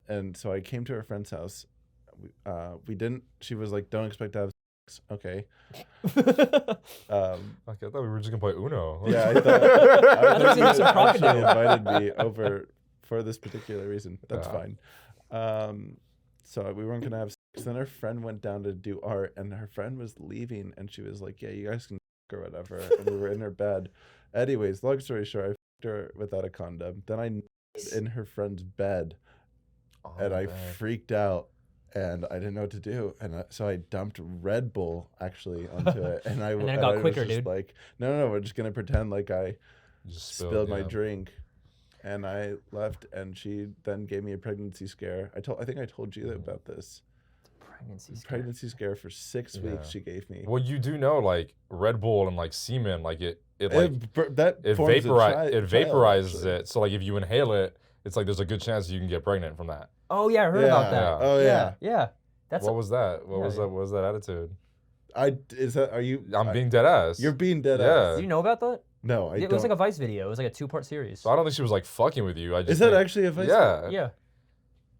And so I came to her friend's house. We didn't. She was like, "Don't expect to have sex." Okay. I thought we were just gonna play Uno. Yeah, I thought you had some actually crocodile. invited me over for this particular reason. That's Yeah. fine. So we weren't gonna have sex. Then her friend went down to do art, and her friend was leaving, and she was like, "Yeah, you guys can f- or whatever." And we were in her bed. Anyways, long story short, I f***ed her without a condom. Then I in her friend's bed, and I freaked out. And I didn't know what to do, and so I dumped Red Bull actually onto it, and And then it got I quicker, was just dude. like, no, we're just gonna pretend like I just spilled my yeah. drink, and I left, and she then gave me a pregnancy scare. I think I told you about this. Pregnancy scare for 6 weeks she gave me. Well, you do know, like Red Bull and like semen, like it Vaporizes vaporizes it. So like if you inhale it, it's like there's a good chance you can get pregnant from that. Oh yeah, I heard about that. Yeah. Oh yeah. Yeah. That's What was that? What was that attitude? Are you? I'm being dead ass. You're being dead Yeah. ass. Do you know about that? No, I It don't. was like a Vice video. It was like a 2-part series. So I don't think she was like fucking with you. I just Is that think- actually a vice? Yeah. Yeah.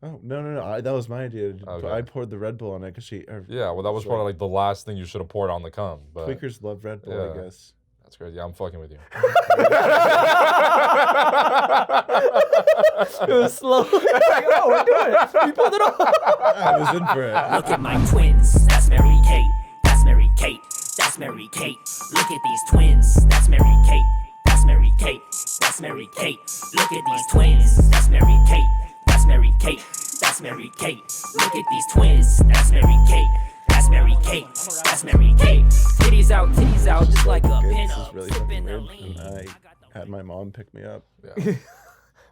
Oh no! That was my idea. Okay. I poured the Red Bull on it because Yeah. Well, that was probably like the last thing you should have poured on the cum. But Tweakers love Red Bull, Yeah. I guess. that's crazy. Yeah, I'm fucking with you. It was slow. Like, oh, we're doing it. We pulled it off. I was in for it. Look at my twins, that's Mary Kate, that's Mary Kate, that's Mary Kate. Look at these twins, that's Mary Kate, that's Mary Kate, that's Mary Kate. Look at these twins, that's Mary Kate, that's Mary Kate, that's Mary Kate. Look at these twins, that's Mary Kate, that's Mary Kate, that's Mary Kate. Titties out, just like a This pin is up. really fucking weird. And I had my mom pick me up. Yeah.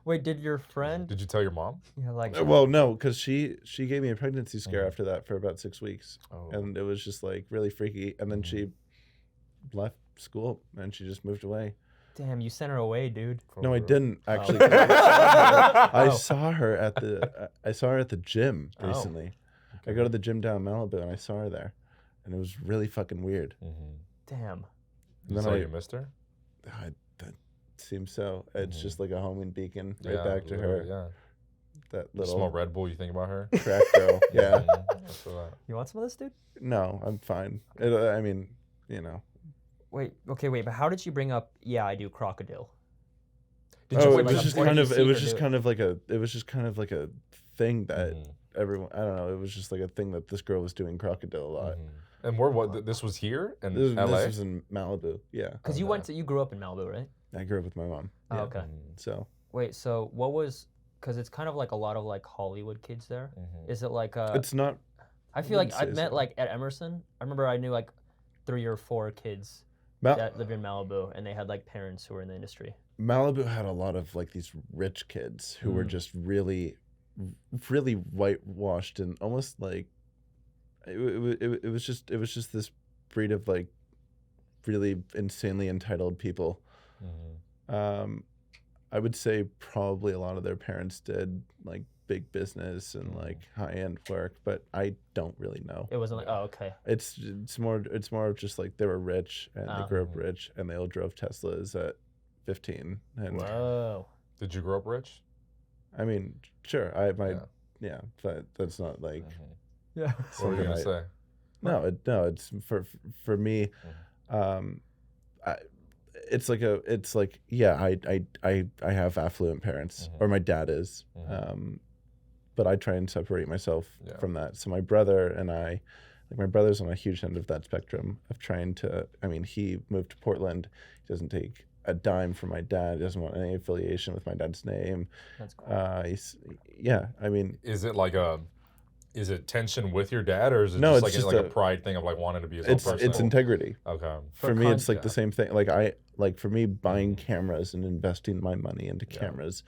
Wait, did your friend? Did you tell your mom? Yeah, like. Well, no, because she gave me a pregnancy scare after that for about 6 weeks, Oh. and it was just like really freaky. And then she left school and she just moved away. Damn, you sent her away, dude. No, I didn't actually. Oh. 'Cause I saw her at the gym Oh. recently. I go to the gym down in Malibu and I saw her there, and it was really fucking weird. Damn. You Then saw I- you missed her? That seems so. It's just like a homing beacon right Yeah, back to her. literally, Yeah. That You smell little Red Bull, you think about her? crack girl. Yeah. I feel that. You want some of this, dude? No, I'm fine. I mean, you know. Wait. Okay. Wait. But how did she bring up? Yeah, I do crocodile. Did Oh, you it like was a just point kind you of. see It was her just do it? kind of like a. It was just kind of like a thing that Mhm. everyone. I don't know. It was just like a thing that this girl was doing crocodile a lot. And where what? This was here in This LA? was in Malibu. Yeah, Because you grew up in Malibu, right? I grew up with my mom. Oh, okay. So Wait. So what was? Because it's kind of like a lot of like Hollywood kids there. Is it like it's not. I feel like wouldn't I've say met so. like at Emerson. I remember I knew like 3 or 4 kids that lived in Malibu, and they had like parents who were in the industry. Malibu had a lot of like these rich kids who were just really, really whitewashed and almost like it was just this breed of like really insanely entitled people. I would say probably a lot of their parents did like big business and like high end work, but I don't really know. It wasn't like, oh, okay. It's more of just like they were rich and they grew up Mm-hmm. rich and they all drove Teslas at 15. And Whoa. Did you grow up rich? I mean, sure, yeah, but that's not like Yeah. What were you gonna say? no, it's for me. It's like yeah, I have affluent parents, or my dad is, but I try and separate myself from that. So my brother and I, like my brother's on a huge end of that spectrum of trying to. I mean, he moved to Portland. He doesn't take a dime from my dad. He doesn't want any affiliation with my dad's name. That's cool. Yeah. I mean, Is it like is it tension with your dad, or is it No, just it's like just a pride thing of like wanting to be his own it's person? integrity. Okay. For me, it's like yeah. the same thing. Like for me, buying cameras and investing my money into cameras,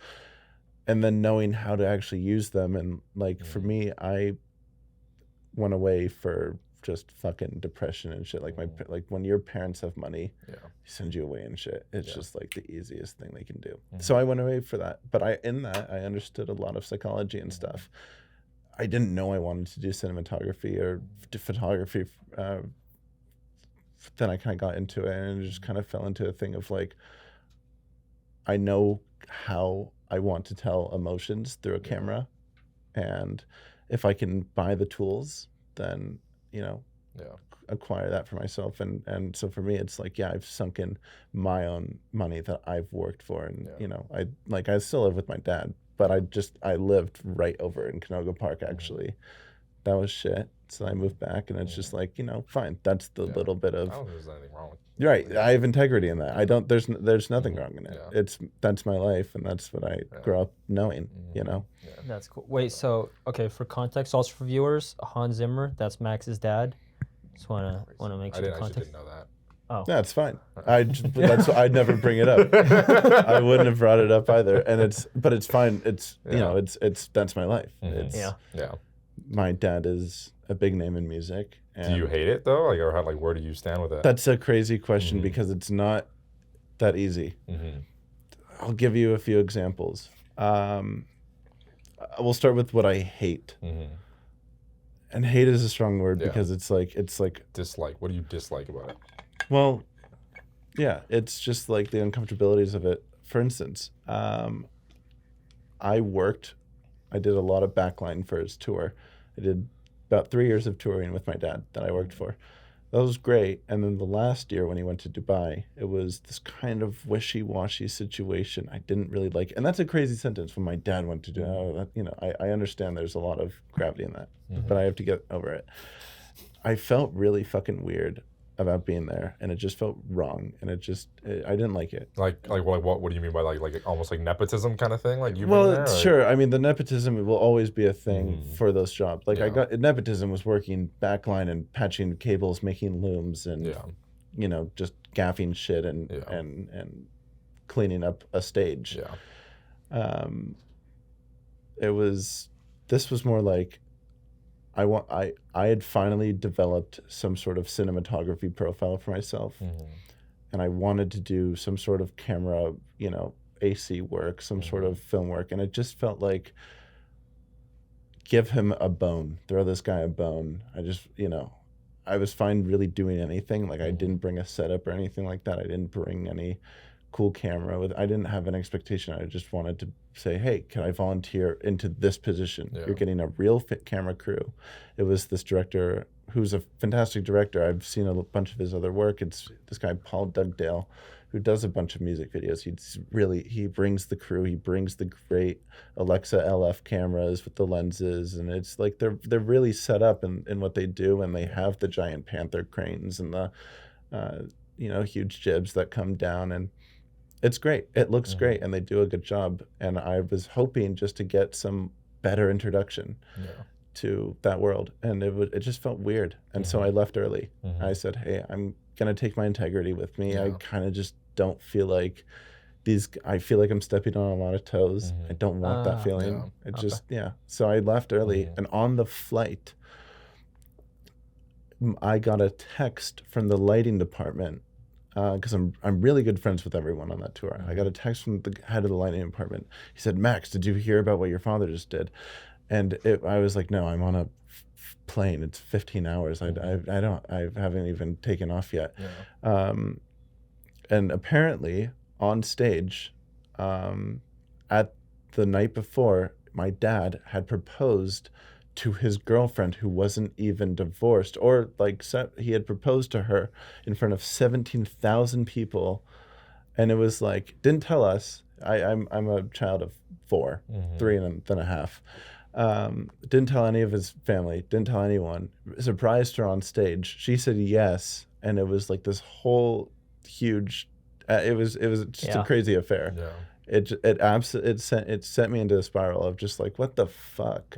and then knowing how to actually use them. And like for me, I went away for just fucking depression and shit. Like like when your parents have money, they send you away and shit. It's just like the easiest thing they can do. So I went away for that. But I understood a lot of psychology and stuff. I didn't know I wanted to do cinematography or photography. Then I kind of got into it and it just kind of fell into a thing of like, I know how I want to tell emotions through a camera, And if I can buy the tools, then, you know, acquire that for myself. And so for me, it's like, yeah, I've sunk in my own money that I've worked for. And, you know, I still live with my dad, but I lived right over in Canoga Park, actually. That was shit. So I moved back, and it's just like, you know, fine. That's the little bit of. I don't think there's anything wrong with it. You're right. I have integrity in that. I don't. There's nothing wrong in it. That's my life, and that's what I grew up knowing. You know. Yeah. That's cool. Wait. So okay, for context, also for viewers, Hans Zimmer, that's Max's dad. Just wanna make sure the context. I didn't know that. Oh. Yeah, it's fine. I'd never bring it up. I wouldn't have brought it up either. And it's fine. It's you know, it's that's my life. It's, yeah. My dad is a big name in music. And do you hate it though? Like, or how, like, where do you stand with it? That's a crazy question because it's not that easy. I'll give you a few examples. We'll start with what I hate. And hate is a strong word because it's like dislike. What do you dislike about it? Well, yeah, it's just like the uncomfortabilities of it. For instance, I did a lot of backline for his tour. I did about 3 years of touring with my dad that I worked for. That was great. And then the last year when he went to Dubai, it was this kind of wishy-washy situation. I didn't really like it. And that's a crazy sentence when my dad went to Dubai. You know, I understand there's a lot of gravity in that, but I have to get over it. I felt really fucking weird about being there, and it just felt wrong, and I didn't like it. Like what do you mean by like almost like nepotism kind of thing? Like you well, being there, sure. I mean, the nepotism will always be a thing for those jobs. Like nepotism was working backline and patching cables, making looms, and you know, just gaffing shit and cleaning up a stage. This was more like I had finally developed some sort of cinematography profile for myself, and I wanted to do some sort of camera, you know, AC work, some sort of film work, and it just felt like give him a bone, throw this guy a bone. I was fine really doing anything. Like I didn't bring a setup or anything like that. I didn't bring any cool camera I didn't have an expectation. I just wanted to say, hey, can I volunteer into this position? You're getting a real fit camera crew. It was this director who's a fantastic director. I've seen a bunch of his other work. It's this guy, Paul Dugdale, who does a bunch of music videos. He brings the crew. He brings the great Alexa LF cameras with the lenses, and it's like they're really set up in what they do, and they have the giant Panther cranes and the huge jibs that come down, and it's great. It looks great, and they do a good job. And I was hoping just to get some better introduction to that world, and it just felt weird. And so I left early. I said, hey, I'm gonna take my integrity with me. I kind of just don't feel like I feel like I'm stepping on a lot of toes. I don't want that feeling. So I left early, and on the flight, I got a text from the lighting department. Because I'm really good friends with everyone on that tour. I got a text from the head of the lighting department. He said, Max, did you hear about what your father just did? And I was like, no, I'm on a plane. It's 15 hours. I haven't even taken off yet. And apparently on stage, at the night before, my dad had proposed to his girlfriend, who wasn't even divorced, or he had proposed to her in front of 17,000 people, and it was like, didn't tell us. I'm a child of 4, 3 and then a half. Didn't tell any of his family. Didn't tell anyone. Surprised her on stage. She said yes, and it was like this whole huge. It was just a crazy affair. It sent me into a spiral of just like, what the fuck.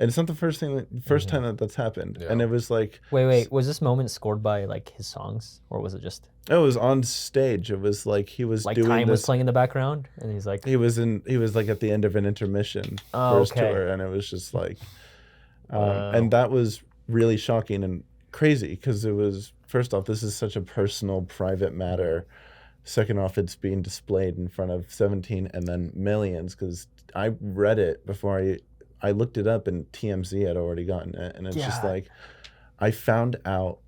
And it's not the first time that's happened. And it was like... Wait. Was this moment scored by, like, his songs? Or was it just... It was on stage. It was like he was doing Time was playing in the background? And he's like... He was like at the end of an intermission for his tour. And it was just like... And that was really shocking and crazy. Because it was... First off, this is such a personal, private matter. Second off, it's being displayed in front of 17 and then millions. Because I read it before I looked it up, and TMZ had already gotten it, and it's just like, I found out,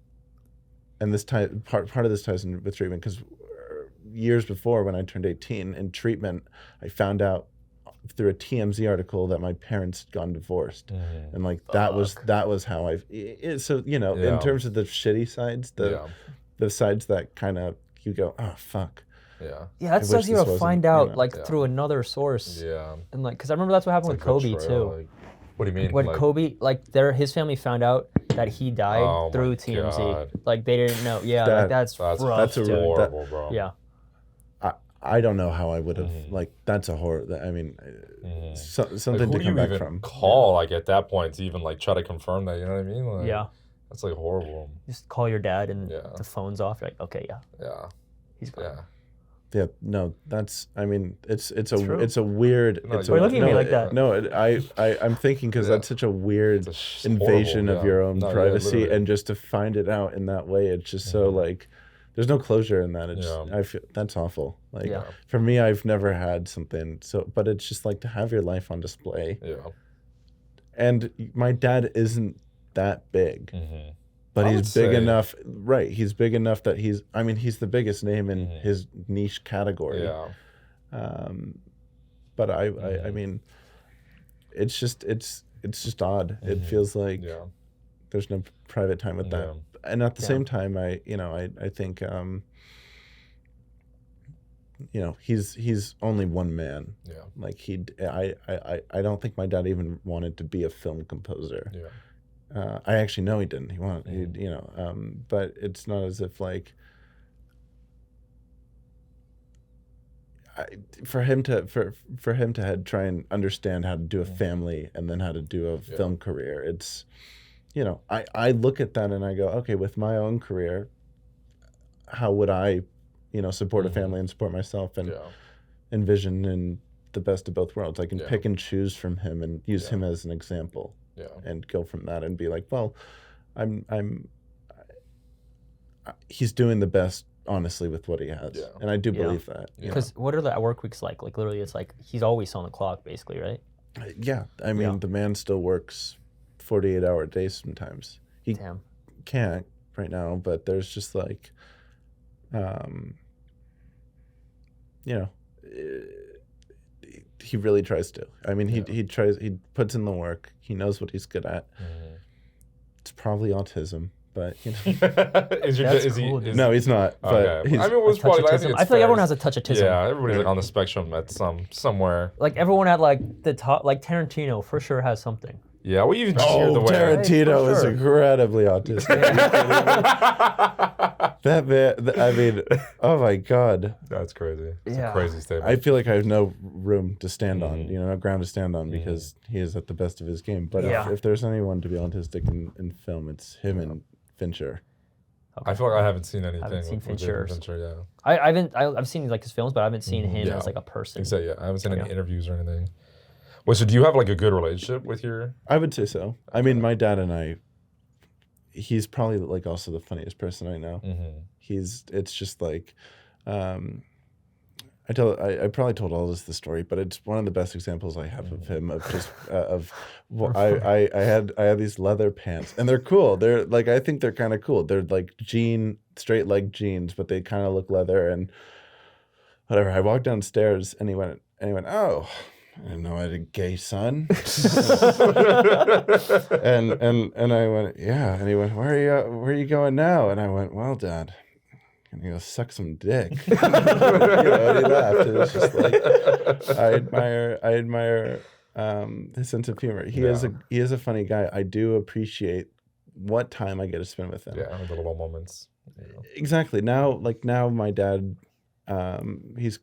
and this part of this ties in with treatment, because years before, when I turned 18 in treatment, I found out through a TMZ article that my parents had gone divorced, and like that was how so you know, in terms of the shitty sides, the sides that kind of you go, oh fuck. Yeah, that sucks you to find out like through another source. Yeah. And like, cause I remember that's what happened with Kobe too. Like, what do you mean? When Kobe, like, his family found out that he died through TMZ. God. Like they didn't know. Yeah, that's rough, that's dude. horrible, bro. Yeah. I don't know how I would have like. That's a horror. I mean, something like, to come back from. Call like at that point to even like try to confirm that. You know what I mean? Like, Yeah. That's like horrible. Just call your dad and the phone's off. You're like, okay, Yeah. he's gone. Yeah, no, that's. I mean, it's a weird. No, it's why are you looking at me like that? No, I'm thinking because that's such a weird invasion of your own privacy, and just to find it out in that way, it's just so like, there's no closure in that. It's I feel that's awful. Like for me, I've never had something so, but it's just like to have your life on display. Yeah. And my dad isn't that big. But he's big enough, right? He's big enough that he's the biggest name in his niche category. Yeah. But I mean, it's just odd. It feels like there's no private time with that. And at the same time, I think, he's only one man. Yeah. Like I don't think my dad even wanted to be a film composer. Yeah. I actually know he didn't. He wanted, but it's not as if like for him to try and understand how to do a family and then how to do a film career. It's, I look at that and I go, okay, with my own career, how would I, support a family and support myself and envision in the best of both worlds? I can pick and choose from him and use him as an example. Yeah. And go from that and be like, well, he's doing the best, honestly, with what he has. Yeah. And I do believe that. Because what are the work weeks like? Like literally it's like he's always on the clock basically, right? Yeah. I mean, the man still works 48-hour days sometimes. He can't right now, but there's just like, he really tries to. I mean, he puts in the work. He knows what he's good at. It's probably autism, but no, he's not. But I mean, it was probably. I feel like everyone has a touch of autism. Yeah, everybody's like on the spectrum at somewhere. Like everyone at like the top, like Tarantino for sure has something. Yeah, well, even the way Tarantino is incredibly autistic. That man, I mean, oh my God. That's crazy. It's a crazy statement. I feel like I have no room to stand on, no ground to stand on because he is at the best of his game. But if there's anyone to be autistic in film, it's him and Fincher. Okay. I feel like I haven't seen anything. I haven't seen Fincher. Yeah. I've seen like his films, but I haven't seen him as like a person. Exactly. I haven't seen any interviews or anything. Wait, so do you have like a good relationship with your? I would say so. I mean, my dad and I. He's probably like also the funniest person I know. It's just like, I probably told Aldus the story, but it's one of the best examples I have of him of just I had these leather pants and they're cool. They're like, I think they're kind of cool. They're like straight leg jeans, but they kind of look leather and whatever. I walked downstairs and he went, oh, I didn't know I had a gay son. and I went, yeah. And he went, where are you going now? And I went, well, Dad, I'm gonna go suck some dick. And he laughed. It was just like I admire his sense of humor. He is a funny guy. I do appreciate what time I get to spend with him. Yeah, the little moments. Exactly. Now my dad. He's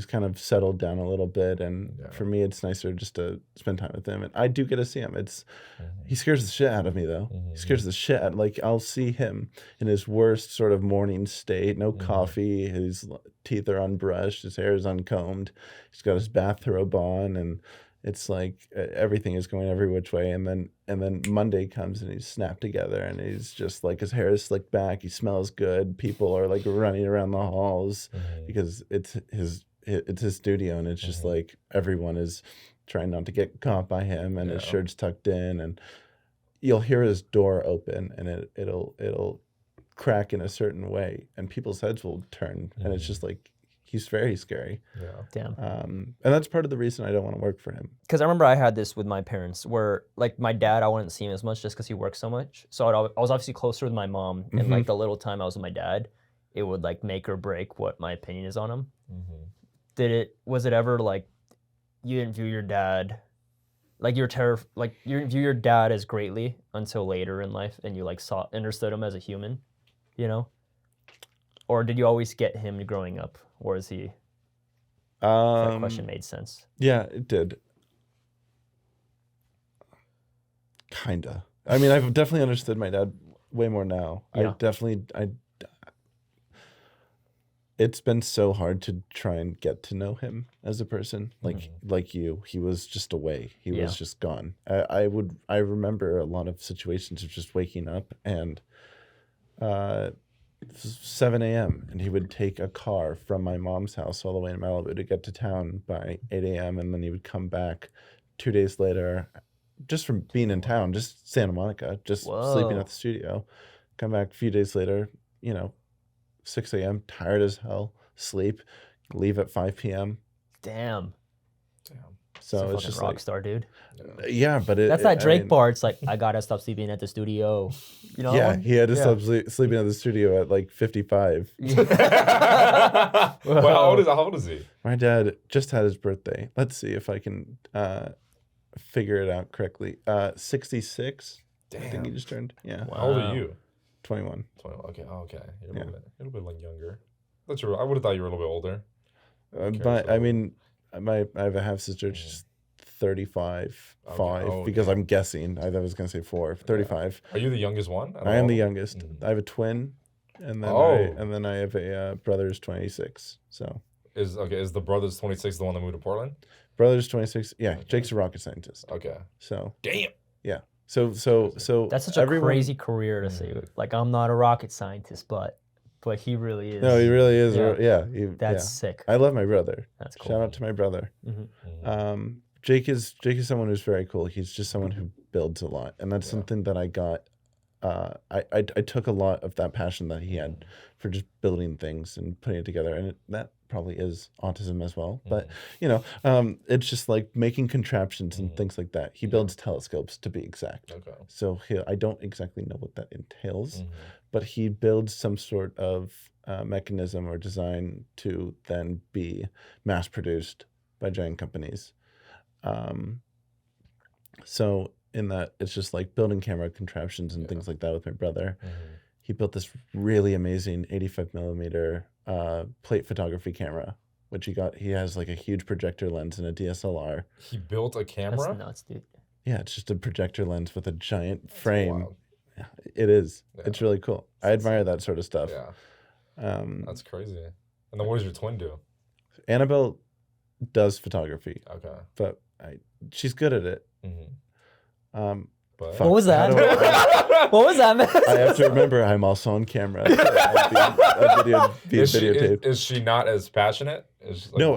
kind of settled down a little bit, and for me, it's nicer just to spend time with him. And I do get to see him. He scares the shit out of me, though. He scares the shit out. Like I'll see him in his worst sort of morning state, no coffee, his teeth are unbrushed, his hair is uncombed, he's got his bathrobe on, and it's like everything is going every which way. And then Monday comes and he's snapped together and he's just like his hair is slicked back. He smells good. People are like running around the halls because it's his studio and it's just like everyone is trying not to get caught by him and his shirt's tucked in and you'll hear his door open and it'll crack in a certain way and people's heads will turn and it's just like He's very scary. Yeah. Damn. And that's part of the reason I don't want to work for him. Because I remember I had this with my parents where, like, my dad, I wouldn't see him as much just because he works so much. So I was obviously closer with my mom. And, like, the little time I was with my dad, it would, like, make or break what my opinion is on him. Was it ever, like, you didn't view your dad, like, you didn't view your dad as greatly until later in life and you, like, understood him as a human, you know? Or did you always get him growing up? Or is he... that question made sense. Yeah, it did. Kinda. I mean, I've definitely understood my dad way more now. Yeah. It's been so hard to try and get to know him as a person. Like you, he was just away. He was just gone. I remember a lot of situations of just waking up and 7 a.m. and he would take a car from my mom's house all the way in Malibu to get to town by 8 a.m. and then he would come back 2 days later, just from being in town, just Santa Monica, just sleeping at the studio. Come back a few days later, 6 a.m., tired as hell, sleep, leave at 5 p.m. Damn. So it's just just rock like, star, dude. Yeah, but that's that Drake bar. It's like, I gotta stop sleeping at the studio. You know? Yeah, he had to stop sleeping at the studio at like 55. Well, how old is he? My dad just had his birthday. Let's see if I can figure it out correctly. 66. Damn. I think he just turned. Yeah. Wow. How old are you? 21. 21. Okay. You're a little bit like younger. I would have thought you were a little bit older. But I mean, I have a half sister, she's 35, 5, because I'm guessing. I was going to say 4, 35. Are you the youngest one? I am the youngest. I have a twin, and then I have a brother who's 26. So is the brother's 26 the one that moved to Portland? Brother's 26. Yeah, Jake's a rocket scientist. Okay. So damn. Yeah. So that's such a crazy career to say. Like, I'm not a rocket scientist, but he really is. No, he really is. Yeah. That's sick. I love my brother. That's cool. Shout out to my brother. Jake is someone who's very cool. He's just someone who builds a lot, and that's something that I got. I took a lot of that passion that he had for just building things and putting it together, and that probably is autism as well. But it's just like making contraptions and things like that. He builds telescopes, to be exact. Okay. So I don't exactly know what that entails, but he builds some sort of mechanism or design to then be mass produced by giant companies. So in that, it's just like building camera contraptions and things like that with my brother. He built this really amazing 85 millimeter plate photography camera, which he has like a huge projector lens and a DSLR. He built a camera? That's nuts, dude. Yeah, it's just a projector lens with a giant frame. Wild. It is. Yeah. It's really cool. I admire that sort of stuff. Yeah. That's crazy. And then what does your twin do? Annabelle does photography. Okay. But she's good at it. But what was that? What was that, man? I have to remember I'm also on camera. So I'd be videotaped. Is she not as passionate? No,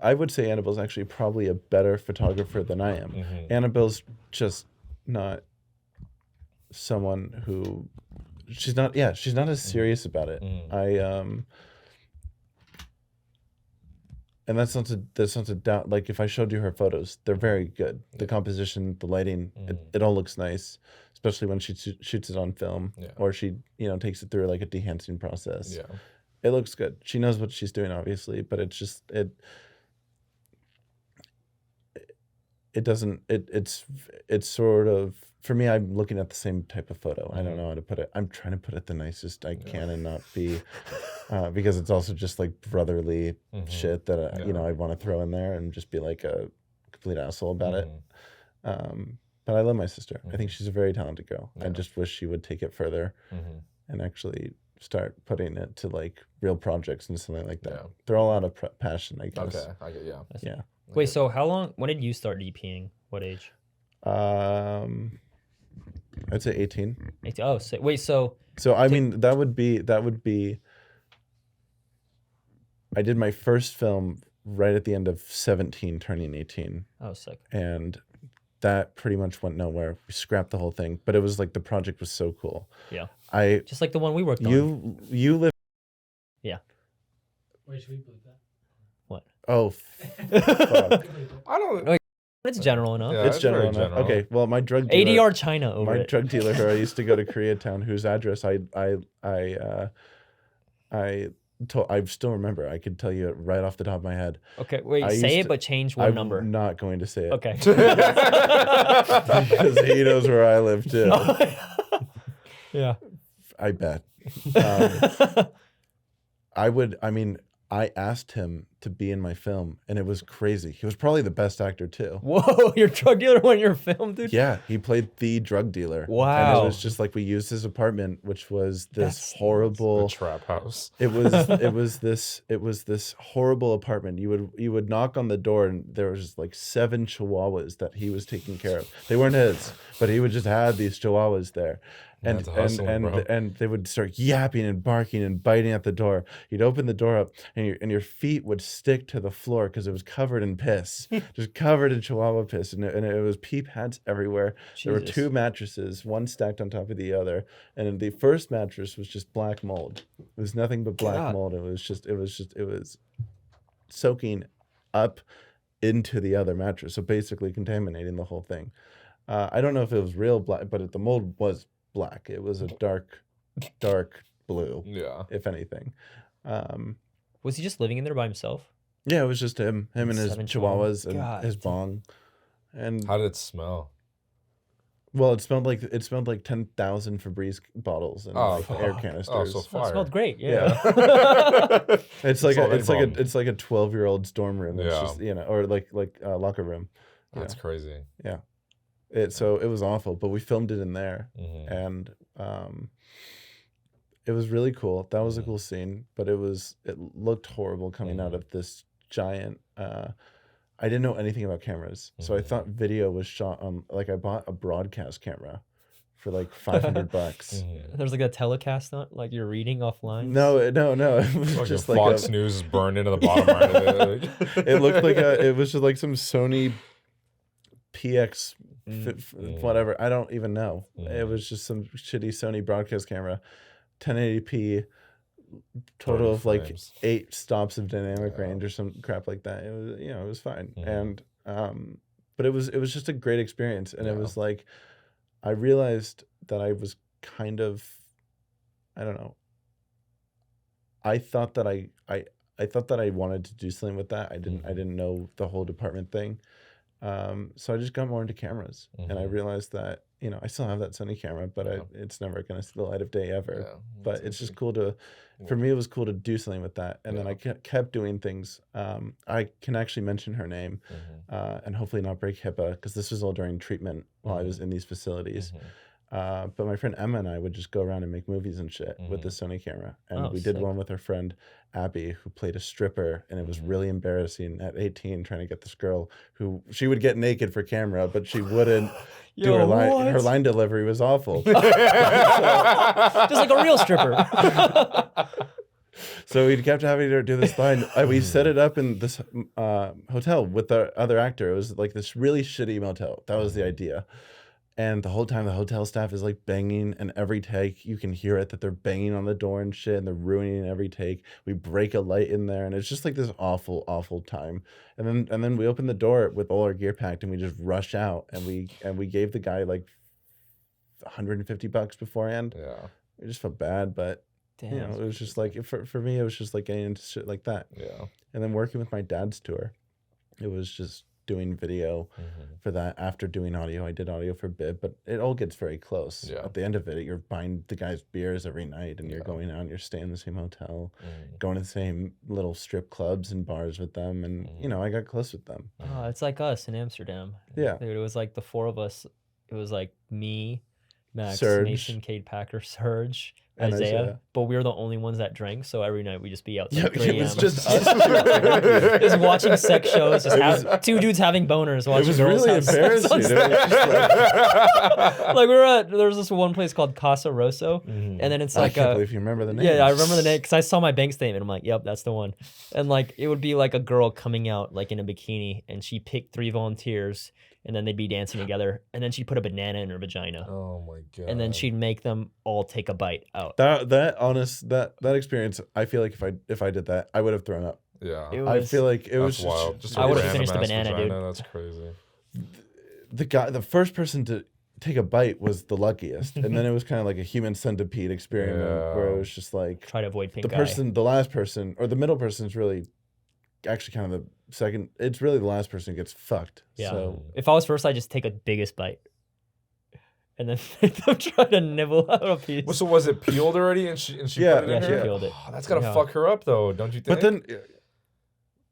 I would say Annabelle's actually probably a better photographer than I am. Annabelle's just not someone who she's not as serious about it. And that's not to doubt. Like, if I showed you her photos, they're very good. The composition, the lighting, it all looks nice, especially when she shoots it on film or she takes it through like a dehancing process. Yeah, it looks good. She knows what she's doing, obviously, but it's just it's sort of, for me, I'm looking at the same type of photo. I don't know how to put it. I'm trying to put it the nicest I can and not be, because it's also just like brotherly shit that I want to throw in there and just be like a complete asshole about it. But I love my sister. I think she's a very talented girl. I just wish she would take it further and actually start putting it to like real projects and something like that. They're all out of passion, I guess. Okay, I get yeah. Wait, so how long? When did you start DPing? What age? I'd say 18. 18. Oh, wait, so. So I mean, that would be. I did my first film right at the end of 17, turning 18. Oh, sick. And that pretty much went nowhere. We scrapped the whole thing, but it was like the project was so cool. Yeah. Just like the one we worked on. You live. Yeah. Wait, should we believe that? Oh, fuck. I don't. It's general enough. Yeah, It's general very enough. general. Okay, well, my drug dealer, ADR China over my it. drug dealer who I used to go to Koreatown, whose address I still remember. I could tell you it right off the top of my head. Okay, wait, I say used it, to- but change one I'm number. not going to say it. Okay. Because he knows where I live too. Yeah. I bet. I asked him to be in my film, and it was crazy. He was probably the best actor too. Whoa, your drug dealer won your film, dude? Yeah, he played the drug dealer. And Wow. it was just like we used his apartment, which was this That's The horrible. trap house. It was this horrible apartment. You would knock on the door, and there was like 7 chihuahuas that he was taking care of. They weren't his, but he would just have these chihuahuas there. And That's hustling, bro. and they would start yapping and barking and biting at the door. You'd open the door up, and your feet would stick to the floor because it was covered in piss, just covered in chihuahua piss, and it was pee pads everywhere. There were Jesus. 2 mattresses, one stacked on top of the other, and the first mattress was just black mold. It was nothing but black God. mold. It was soaking up into the other mattress, so basically contaminating the whole thing. I don't know if it was real black, but the mold was black. It was a dark blue, Yeah. if anything. Was he just living in there by himself? Yeah, it was just him and his 7 chihuahuas and God. his bong. And How did it smell? well, it smelled like 10,000 Febreze bottles and like air canisters. Oh, so Oh, fire. it smelled great. Yeah. Yeah. It's like already it's like bomb. it's like a 12-year-old dorm room. It's Yeah. just, or like locker room. That's crazy. So it was awful, but we filmed it in there, Mhm. and it was really cool. That was a cool scene, but it looked horrible coming out of this giant. I didn't know anything about cameras, so I thought video was shot on. Like I bought a broadcast camera for like $500. Mhm. There's like a telecast on, like you're reading offline. No. It was Fucking just Fox like News is burned into the bottom right of it. it looked like it was just like some Sony PX whatever. I don't even know. It was just some shitty Sony broadcast camera, 1080p, total 30 of like frames. 8 stops of dynamic range or some crap like that. It was, it was fine. And but it was just a great experience, and it was like I realized that I was kind of, I don't know. I thought that I thought that I wanted to do something with that. I didn't know the whole department thing. So I just got more into cameras, and I realized that, I still have that Sony camera, but it's never going to see the light of day ever. Yeah, But that's it's just easy. cool for me, it was cool to do something with that. And then I kept doing things. I can actually mention her name, and hopefully not break HIPAA, because this was all during treatment while I was in these facilities. But my friend Emma and I would just go around and make movies and shit with the Sony camera. And Oh, we did sick. one with her friend Abby, who played a stripper, and it was really embarrassing at 18 trying to get this girl who she would get naked for camera, but she wouldn't do her line. what? Her line delivery was awful. Just like a real stripper. So we kept having her do this line. We set it up in this hotel with the other actor. It was like this really shitty motel. That was the idea. And the whole time the hotel staff is like banging, and every take you can hear it that they're banging on the door and shit, and they're ruining every take. We break a light in there, and it's just like this awful, awful time. And then we open the door with all our gear packed, and we just rush out, and we gave the guy like $150 beforehand. Yeah. We just felt bad, but Damn. it was just like for me, it was just like getting into shit like that. Yeah. And then working with my dad's tour, it was just doing video for that. After doing audio, I did audio for a bit, but it all gets very close. Yeah. At the end of it, you're buying the guys beers every night, and you're going out and you're staying in the same hotel, going to the same little strip clubs and bars with them, and I got close with them. Oh, it's like us in Amsterdam. Yeah. Dude, it was like the 4 of us. It was like me, Max, Serge. Mason, Cade Packer, Serge, And Isaiah. Isaiah. But we were the only ones that drank, so every night we'd just be out till Yeah, 3 a.m. it was just us. Just watching sex shows, just 2 dudes having boners. It Watching was girls really have sex on embarrassing. It was just like, like we were at, there was this one place called Casa Rosso, and then it's I like can't believe you remember the name. yeah, I remember the name because I saw my bank statement. I'm like, yep, that's the one. And like it would be like a girl coming out like in a bikini, and she picked 3 volunteers, and then they'd be dancing together, and then she'd put a banana in her vagina, Oh my god. and then she'd make them all take a bite out. That experience, I feel like if I did that, I would have thrown up. Yeah. It I was, feel like it That's was wild. Just I a would've random finished the ass banana, dude. vagina, That's crazy. the first person to take a bite was the luckiest, and then it was kind of like a human centipede experiment where it was just like try to avoid pink the last person or the middle person is really actually kind of the second. It's really the last person who gets fucked. Yeah. So If I was first, I'd just take a biggest bite. And then make them try to nibble out a piece. Well, so was it peeled already and she Yeah, put it in she her? peeled it. Oh, that's gotta Yeah. fuck her up though, don't you think? but then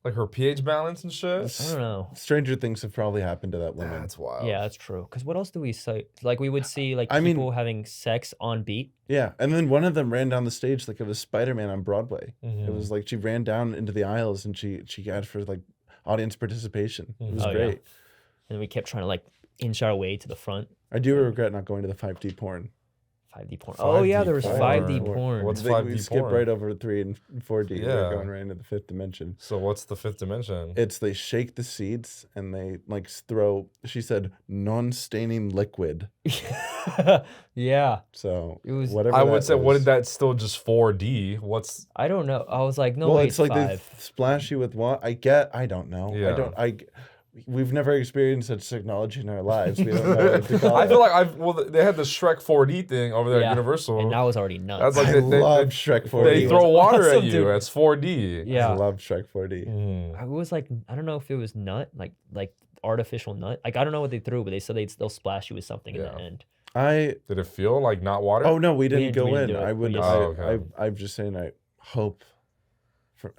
like her pH balance and shit. I don't know. stranger things have probably happened to that woman. That's wild. Yeah, that's true. Because what else do we say? Like we would see like I mean- people having sex on beat. Yeah, and then one of them ran down the stage like it was Spider-Man on Broadway. Mhm. It was like she ran down into the aisles and she asked for like audience participation. It was Oh, yeah. great. And we kept trying to like inch our way to the front. I do regret not going to the 5D porn. 5D porn. Oh yeah, there was 5D 5D porn. porn. What's We 5D skipped porn? right over 3 and 4D. Yeah. We're going right into the 5th dimension. So what's the fifth dimension? It's they shake the seeds and they like throw. She said non-staining liquid. Yeah, So It was- whatever. I would that say, what is. is that still just 4D? What's I don't know. I was like, no, Well, wait, it's like they 5. splash you with what? I don't know. Yeah. We've never experienced such technology in our lives. We don't know what to call I it. feel like they had the Shrek 4D thing over there Yeah. at Universal. And that was already nuts. That's like I they love Shrek 4D. they throw water awesome, at you. dude. It's 4D. Yeah. I love Shrek 4D. Mm. I was like, I don't know if it was nut, like artificial nut. Like I don't know what they threw, but they said they'll splash you with something in the Yeah. end. Did it feel like not water? Oh no, we didn't didn't- go we didn't in. do it. I would. We just- Oh, okay. I'm just saying. I hope.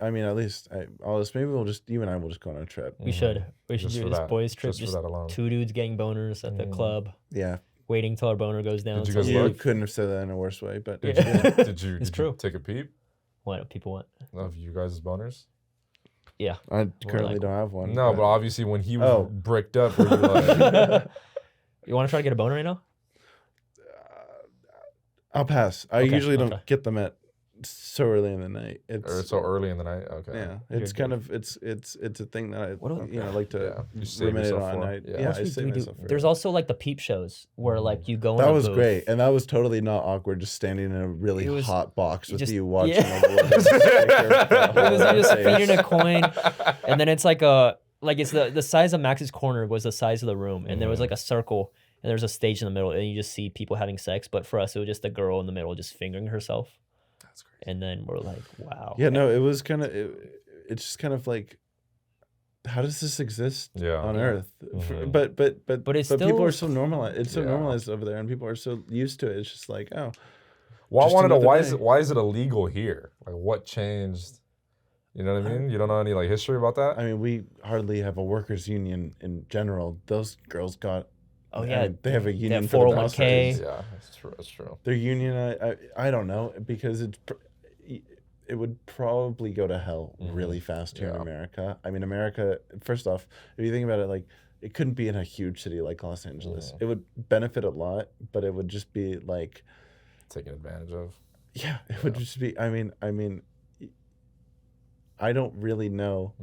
At least all this. Maybe you and I will just go on a trip. We should Just do for this that. boys trip. Just for that alone. 2 dudes getting boners at the club, Yeah, waiting till our boner goes down. Did you so guys we you look? leave. couldn't have said that in a worse way, but Yeah. Did you It's true. take a peep What people want? of you guys' boners? Yeah. I currently like- don't have one. No, but obviously when he was Oh. bricked up, were you like, You want to try to get a boner right now? I'll pass. I Okay, usually don't okay. get them at so early in the night. or It's so early in the night? Okay. yeah, You're it's kind of it's a thing that I What else- like to Yeah, you save ruminate yourself on. for. I, Yeah. yeah, What I else save do we do? myself for There's it. also like the peep shows where like you go in That a was booth. great, and that was totally not awkward. Just standing in a really It was- hot box with just- you watching. yeah. a woman stick her It was whole just face. feeding a coin, and then it's like it's the size of Max's corner was the size of the room, and there was like a circle, and there's a stage in the middle, and you just see people having sex. But for us, it was just a girl in the middle just fingering herself. That's crazy. And then we're like, wow. Yeah, no, it was kind of. It's just kind of like, how does this exist Yeah. on Earth? Mhm. But it's people still- are so normalized. It's so Yeah. normalized over there, and people are so used to it. It's just like, oh, Well, I Just want to know another day. why is it illegal here? Like, what changed? You know what I mean? You don't know any like history about that? I mean, we hardly have a workers' union in general. Those girls got. Oh, I yeah, mean, they have a union have for the 401k. buses. Yeah, that's true. That's true. Their union, I don't know, because it would probably go to hell really fast here in Yeah. America. I mean, America. First off, if you think about it, like it couldn't be in a huge city like Los Angeles. It would benefit a lot, but it would just be like, Taken advantage of. yeah, it would just be. I mean, I don't really know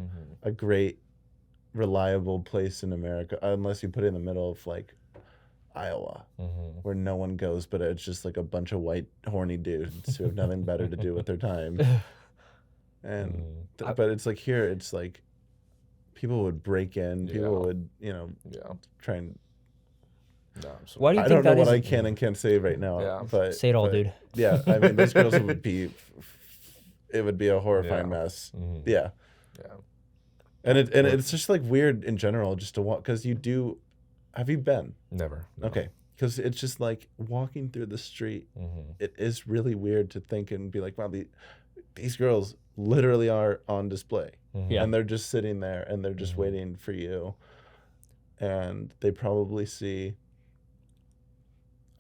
a great, reliable place in America unless you put it in the middle of like Iowa, where no one goes, but it's just like a bunch of white horny dudes who have nothing better to do with their time. And but it's like here, it's like people would break in, people Yeah. would Yeah. try and. No, absolutely. Why do you I think don't know that what is? I can and can't say right now. Yeah. But Say it all, but, dude. Yeah, I mean, those girls would be. It would be a horrifying Yeah. mess. Mhm. Yeah. Yeah. And it's just like weird in general just to walk because you do. Have you been? Never. No. Okay, because it's just like walking through the street. Mhm. It is really weird to think and be like, wow, these girls literally are on display, Yeah. and they're just sitting there and they're just Mhm. waiting for you, and they probably see.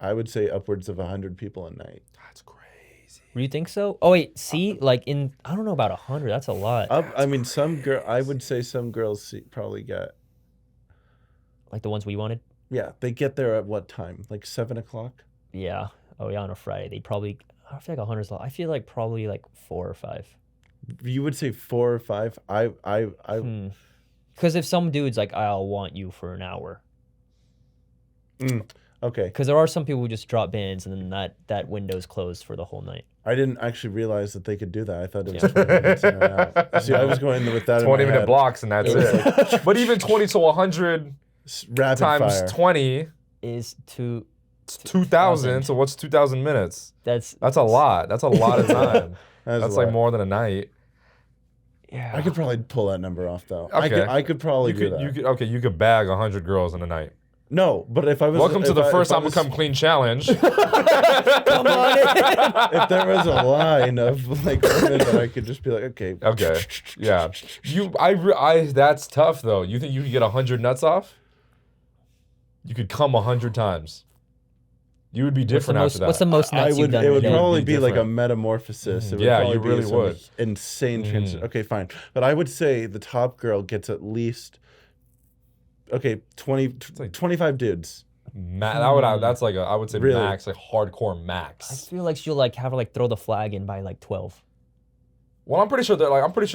I would say upwards of 100 people a night. That's crazy. Do you think so? Oh wait, see, like I don't know about 100. That's a lot. I mean, I would say some girls probably get. Like the ones we wanted. Yeah, they get there at what time? Like 7 o'clock. Yeah. Oh yeah, on a Friday. They probably. I feel like 100's a lot. I feel like probably like 4 or 5. You would say 4 or 5. I Because if some dude's like, I'll want you for an hour. okay. Because there are some people who just drop bands and then that window's closed for the whole night. I didn't actually realize that they could do that. I thought it was 20 minutes in and out. See, I was going with that 20-minute head. blocks and that's it. But even 20 to 100 Rapid times fire. 20 Is to 2,000. So what's 2,000 minutes? that's That's a lot. That's a lot of time. That's That's a like lot. more than a night. yeah. I could probably pull that number off though. Okay. I could probably do that. You could bag 100 girls in a night. No, but if I was Welcome to if the I- first if I Imma was- Come Clean challenge. Come on in. if there was a line of like women that I could just be like, okay, Okay. Yeah. That's tough though. You think you could get 100 nuts off? You could come 100 times. You would be different after that. What's the most I nuts you've would. done It in a would day? probably Be be like a different. metamorphosis. It would Yeah, probably you be really some would. insane transition. Okay, fine, but I would say the top girl gets at least 25 dudes. That's like I would say Really? max, like hardcore I max. feel like she'll like have her like throw the flag in by like 12. Well, I'm pretty sure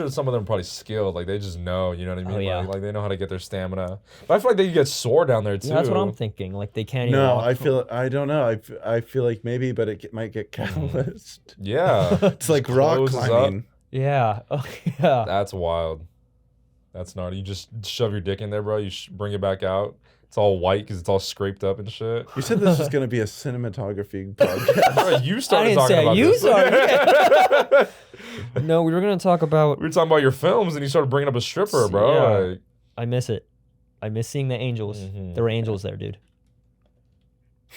some of them are probably skilled. Like they just know, you know what I mean? Oh, yeah. Like they know how to get their stamina. But I feel like they could get sore down there too. Yeah, that's what I'm thinking. Like they can't even No, walk. I don't know. I feel like maybe, but it might get calloused. Yeah. It's like rock closes up. climbing. Yeah. Oh, yeah. That's wild. That's gnarly. You just shove your dick in there, bro. You bring it back out. It's all white because it's all scraped up and shit. You said this was going to be a cinematography podcast. Bro, you started I didn't talking say about you this. started. No, we were gonna talk about. We were talking about your films and you started bringing up a stripper, bro. Yeah. Like, I miss it. I miss seeing the angels. Mhm. There were angels there, dude.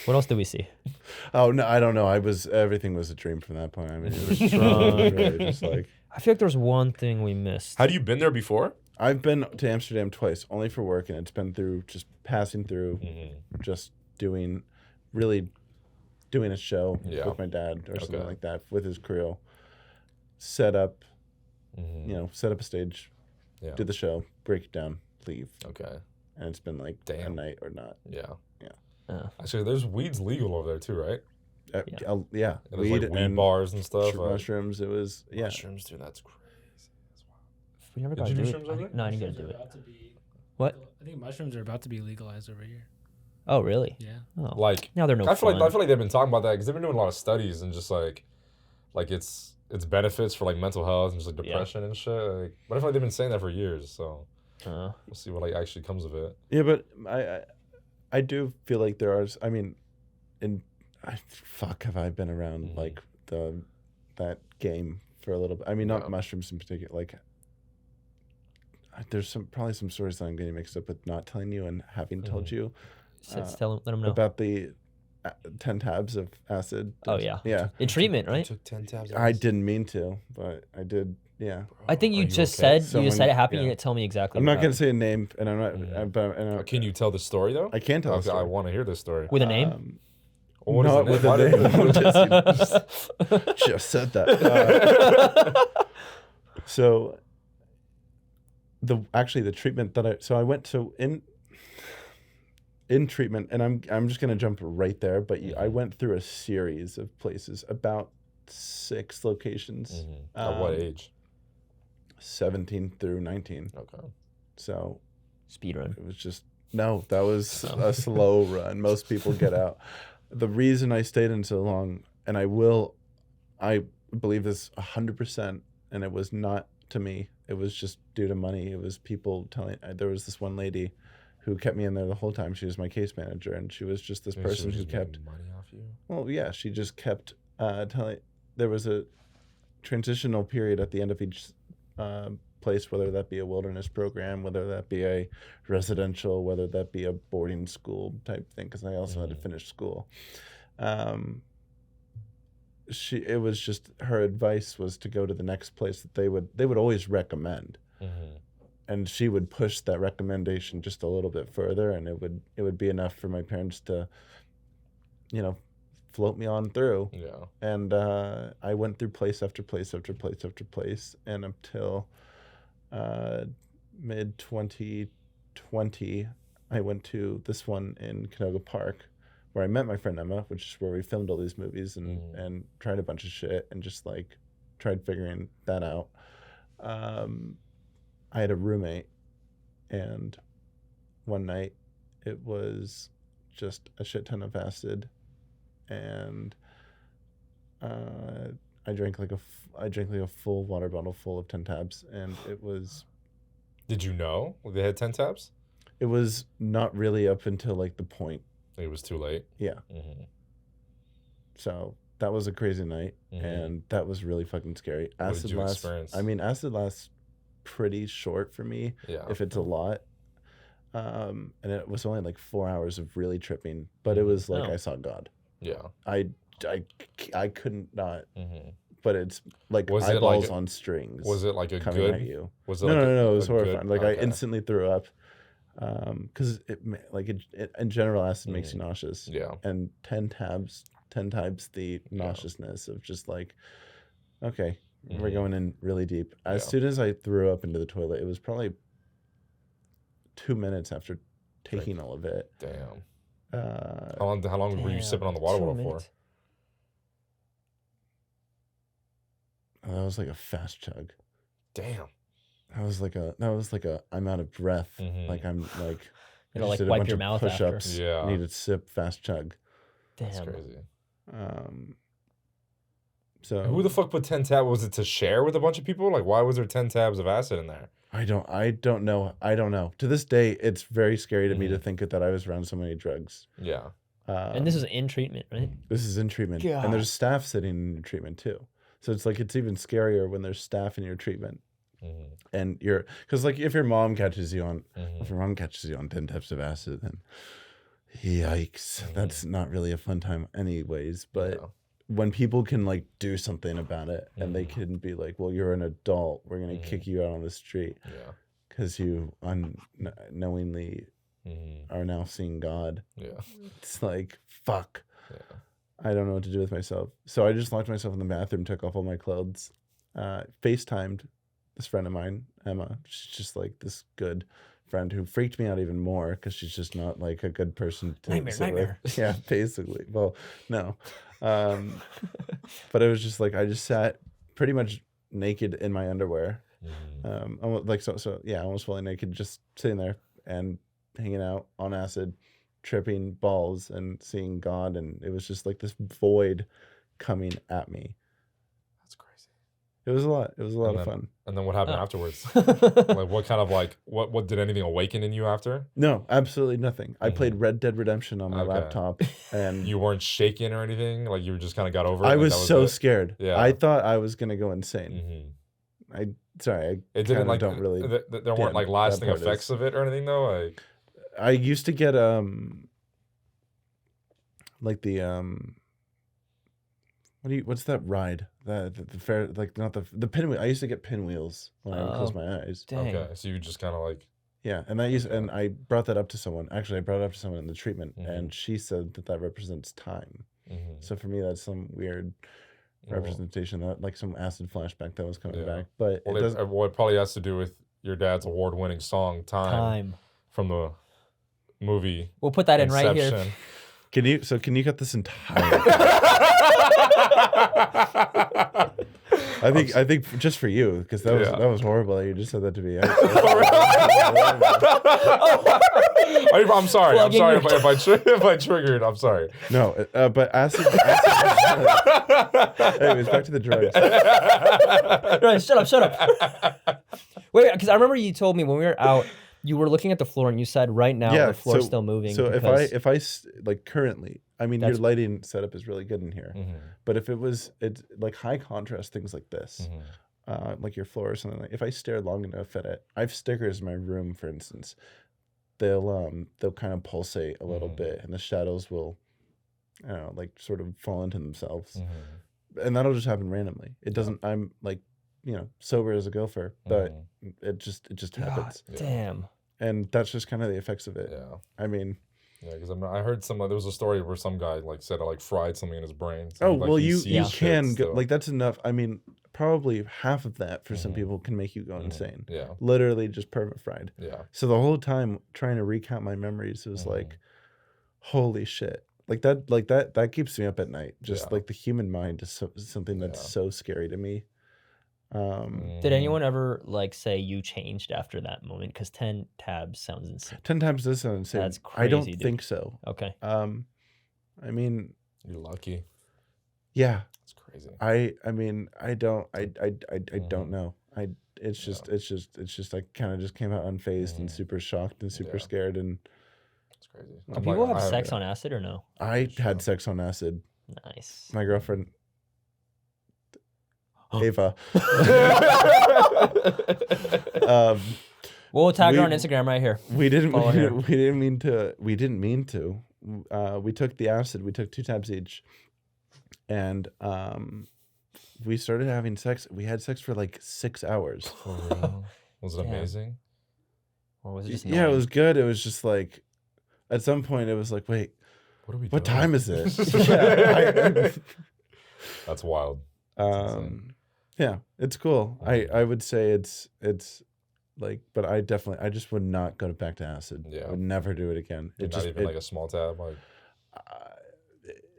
What else did we see? Oh no, I don't know. Everything was a dream from that point. I mean, it was really just like I feel like there's one thing we missed. had you been there before? I've been to Amsterdam twice, only for work, and it's been through just passing through, just doing a show Yeah. with my dad or something Okay. like that with his crew. Set up, set up a stage, Yeah. do the show, break it down, leave, Okay. and it's been like a Damn. night or not. Yeah. Oh. Actually, there's weed's legal over there too, right? Yeah, And there's like weed and bars and stuff. mushrooms. It was Mushrooms, dude, that's crazy. We never Did got you to do do it. shrooms over there? No, I didn't get to do it. What? I think mushrooms are about to be legalized over here. Oh, really? Yeah. Oh. Like, Now they're no I feel fun. like they've been talking about that because they've been doing a lot of studies and just like its benefits for like mental health and just like depression and shit. Like, but I feel like they've been saying that for years. So we'll see what like actually comes of it. Yeah, but I do feel like there are. I mean, have I been around like that game for a little bit? I mean, not mushrooms in particular. Like, there's probably some stories that I'm getting mixed up with not telling you and having told you Let them know. about the 10 tabs of acid. Oh, yeah. Yeah. In treatment, right? Took 10 tabs. I didn't mean to, but I did. Yeah. I think Are you you just okay? said you just said it happened. You Yeah. didn't tell me exactly. I'm what not going to happened. say a name, and I'm not. But and Can you tell the story though? I can tell. a Okay, story. I want to hear this story. With a name. What is Not the with Why a did- name. Just said that. So the treatment that I went to in treatment, and I'm just gonna jump right there, but I went through a series of places, about 6 locations. At what age? 17 through 19. Okay. So Speed run. it was just no, that was a slow run. Most people get out. The reason I stayed in so long, and I believe this 100%, and it was not to me. It was just due to money. It was people telling. There was this one lady who kept me in there the whole time. She was my case manager, and she was just this person who kept. money off you. Well, yeah, she just kept telling. There was a transitional period at the end of each place, whether that be a wilderness program, whether that be a residential, whether that be a boarding school type thing, because I also had to finish school. It was just her advice was to go to the next place that they would always recommend, and she would push that recommendation just a little bit further, and it would be enough for my parents to, float me on through. Yeah. And I went through place after place after place after place, and until mid 2020, I went to this one in Canoga Park, where I met my friend Emma, which is where we filmed all these movies and tried a bunch of shit and just like tried figuring that out. I had a roommate, and one night it was just a shit ton of acid, and I drank like a full water bottle full of 10 tabs, and it was. Did you know they had 10 tabs? It was not really up until like the point. It was too late. Yeah. Mm-hmm. So that was a crazy night, Mm-hmm. and that was really fucking scary. What did you experience? I mean, acid lasts pretty short for me. Yeah. If it's a lot. And it was only like 4 hours of really tripping, but it was like I saw God. Yeah. I couldn't not. Mm-hmm. But it's like Was it eyeballs like on strings. Was it like a coming good? at you? Was it No, it was a horrifying. good- Like I okay. instantly threw up, because it in general acid makes you nauseous. Yeah. And 10 times the nauseousness of just like, okay, we're going in really deep. As soon as I threw up into the toilet, it was probably 2 minutes after taking all of it. Damn. Uh, How long were you sipping on the water bottle for? that was like a fast chug. Damn. That was like a I'm out of breath. Mhm. Like I'm like You know, I like just did a wipe bunch your of mouth after. push-ups. Yeah. Needed sip, fast chug. That's Damn. crazy. So Who the fuck put 10 tabs? Was it to share with a bunch of people? Like, why was there 10 tabs of acid in there? I don't know. To this day, it's very scary to me to think that I was around so many drugs. Yeah. And this is in treatment, right? This is in treatment, God. and there's staff sitting in your treatment too. So it's like it's even scarier when there's staff in your treatment, Mm-hmm. and because like if your mom catches you on Mm-hmm. if your mom catches you on 10 types of acid, then yikes, that's not really a fun time, anyways. But Yeah. when people can like do something about it, and they can be like, well, you're an adult, we're gonna kick you out on the street Yeah. because you unknowingly Mm-hmm. are now seeing God. Yeah. It's like, fuck. Yeah. I don't know what to do with myself. So I just locked myself in the bathroom, took off all my clothes, FaceTimed this friend of mine, Emma. She's just like this good friend who freaked me out even more because she's just not like a good person to sit Nightmare. with. Yeah, basically. Well, no. But it was just like I just sat pretty much naked in my underwear. Mm-hmm. Almost fully naked, just sitting there and hanging out on acid, tripping balls and seeing God, and it was just like this void coming at me. That's crazy. It was a lot. It was a lot And of then- fun. And then what happened afterwards? Like, what kind of like what did anything awaken in you after? No, absolutely nothing. I played Red Dead Redemption on my Okay. laptop, and You weren't shaking or anything. Like, you just kind of got over it. I like, was that so it? scared. Yeah. I thought I was gonna go insane. Mm-hmm. I It didn't like don't really. there weren't like that lasting part effects is. of it or anything though. Like, I used to get like the what's that ride? The fair, like not the pinwheel. I used to get pinwheels when I would close Oh, my eyes. Dang. okay, so you just kind of like Yeah, and I brought that up to someone. Actually, I brought it up to someone in the treatment, Mhm. and she said that represents time. mhm. So for me, that's some weird Well, representation, that like some acid flashback that was coming Yeah. back. But Well, it doesn't. well, it probably has to do with your dad's award-winning song "Time" from the movie We'll put that in right here. Inception. Can you cut this entire? I think just for you, because that was horrible. You just said that to me. I'm sorry. I'm Plugging sorry your- if I triggered. I'm sorry. No, but acid. Anyways, back to the drugs. Right, shut up. Wait, because I remember you told me when we were out, you were looking at the floor and you said right now the floor's still moving. So because- if I like currently, I mean, your That's- lighting setup is really good in here. Mhm, But if it's like high contrast things like this, mhm. like your floor or something, like if I stare long enough at it, I have stickers in my room, for instance. They'll kind of pulsate a little bit, and the shadows will, I don't know, like sort of fall into themselves, and that'll just happen randomly. It doesn't. I'm like, sober as a gopher, but it just happens, God damn. and that's just kind of the effects of it. Yeah. I mean, Yeah, because I heard there was a story where some guy like said it like fried something in his brain. So, oh like, well, he you sees shit can go still. like that's enough. I mean, probably half of that for some Mhm. people can make you go insane. Yeah, Literally just perma fried. yeah. So the whole time trying to recount my memories, it was like, holy shit. Like that keeps me up at night. Just Yeah. like the human mind is something that's Yeah. so scary to me. Did anyone ever like say you changed after that moment? Because 10 tabs sounds insane. 10 times does sound insane. That's I don't crazy, dude. think so. Okay. I mean, You're lucky. Yeah. It's crazy. I mean, I don't know. It's just I kind of just came out unfazed and super shocked and super scared, and it's crazy. Do people have sex on acid or no? I had sex on acid. Nice. My girlfriend Ava. We'll tag her on Instagram right here. We didn't mean to. We took the acid. We took 2 tabs each, and we started having sex. We had sex for like 6 hours. For real? Was it amazing? Or was it just it was good. It was just like, at some point, it was like, wait, what are we? What doing? time is it? That's wild. Yeah, it's cool. I would say it's like, but I just would not go back to acid. Yeah, I would never do it again. Not even like a small tab. Like,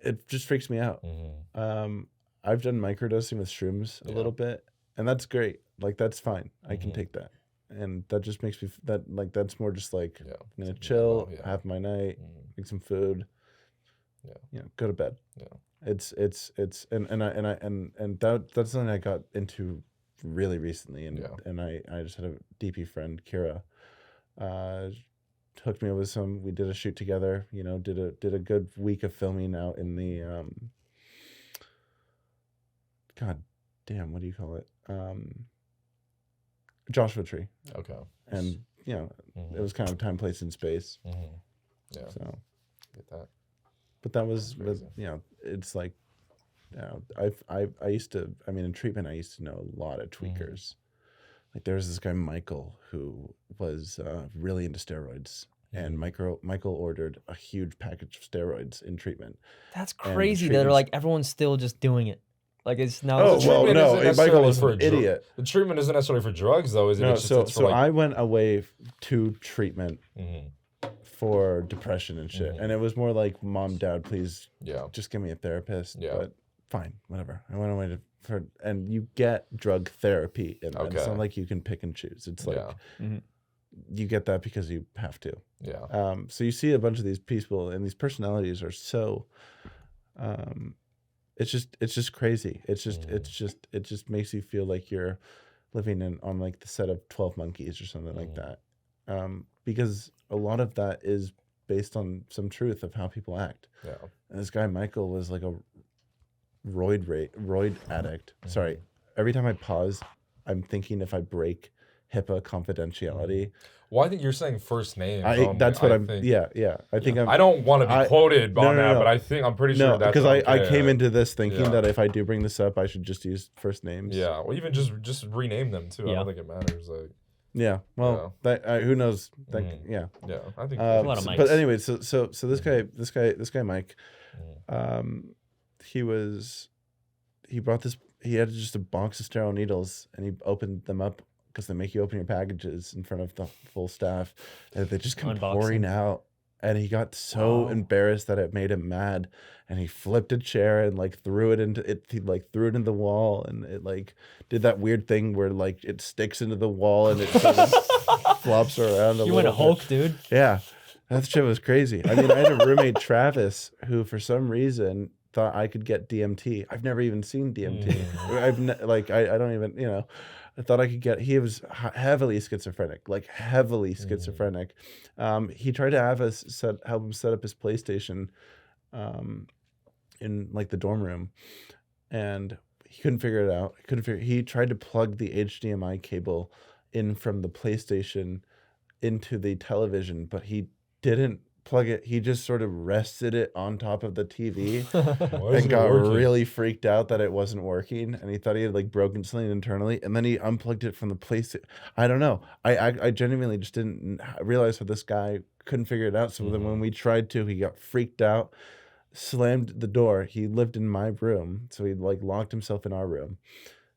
it just freaks me out. I've done microdosing with shrooms a little bit, and that's great. Like, that's fine. I can take that, and that just makes me that's more just like, I'm gonna chill, have my night, make some food, go to bed. It's that's something I got into really recently, and I just had a DP friend, Kira, hooked me up with some. We did a shoot together. Did a good week of filming out in the God damn, what do you call it? Joshua Tree. Okay. And it was kind of time, place, and space. Yeah. So get that. But that was, it's like, I used to, in treatment, I used to know a lot of tweakers. Like, there was this guy, Michael, who was really into steroids. And Michael ordered a huge package of steroids in treatment. That's crazy that like everyone's still just doing it. Like, it's now. Oh, well, no, Michael was an idiot. The treatment isn't necessarily for drugs, though, is it? No, It's so I went away to treatment for depression and shit. And it was more like, Mom, Dad, please just give me a therapist. Yeah. But fine, whatever. I went away and you get drug therapy. And it's not like you can pick and choose. It's like, you get that because you have to. Yeah. So you see a bunch of these people, and these personalities are so, it's just crazy. It just makes you feel like you're living on like the set of 12 Monkeys or something like that. Because a lot of that is based on some truth of how people act. Yeah. And this guy Michael was like a roid addict. Sorry, every time I pause, I'm thinking if I break HIPAA confidentiality. Well, I think you're saying first names. That's what I'm. Yeah. I think I don't want to be quoted on that, but I'm pretty sure that's because I came into this thinking that if I do bring this up, I should just use first names. Yeah, well, even just rename them too. I don't think it matters. Like. Yeah. Well, that who knows? That Yeah, I think. A lot of Mikes. But anyway, so this guy Mike, he brought this. He had just a box of sterile needles, and he opened them up. Because they make you open your packages in front of the full staff, and they just come pouring out. And he got so embarrassed that it made him mad, and he flipped a chair and like threw it into it. He like threw it into the wall, and it like did that weird thing where like it sticks into the wall and it sort of flops around. You went a Hulk, dude. Yeah, that shit was crazy. I had a roommate, Travis, who for some reason thought I could get DMT. I've never even seen DMT. I don't even I thought I could get. He was heavily schizophrenic. He tried to have us help him set up his PlayStation, in like the dorm room, and he couldn't figure it out. He tried to plug the HDMI cable in from the PlayStation into the television, but he didn't plug it. He just sort of rested it on top of the TV and got really freaked out that it wasn't working, and he thought he had like broken something internally, and then he unplugged it from the place. I don't know. I genuinely just didn't realize how this guy couldn't figure it out. So then when we tried to, he got freaked out, slammed the door. He lived in my room, so he like locked himself in our room,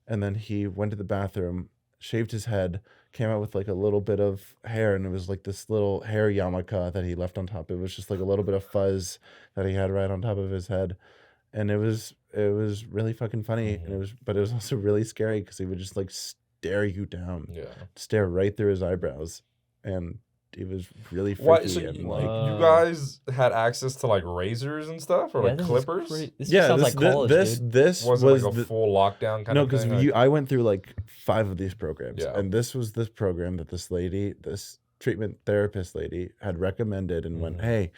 and then he went to the bathroom, shaved his head, came out with like a little bit of hair, and it was like this little hair yarmulke that he left on top. It was just like a little bit of fuzz that he had right on top of his head, and it was really fucking funny. And it was also really scary because he would just like stare you down, stare right through his eyebrows, and really freaky. What? So and you, like, you guys had access to like razors and stuff, or like this is clippers? This yeah, sounds this like college, dude. this Was was it like a the, full lockdown kind no, of because thing? Like, I went through like 5 of these programs, Yeah. and this was this program that this treatment therapist lady had recommended and went, hey,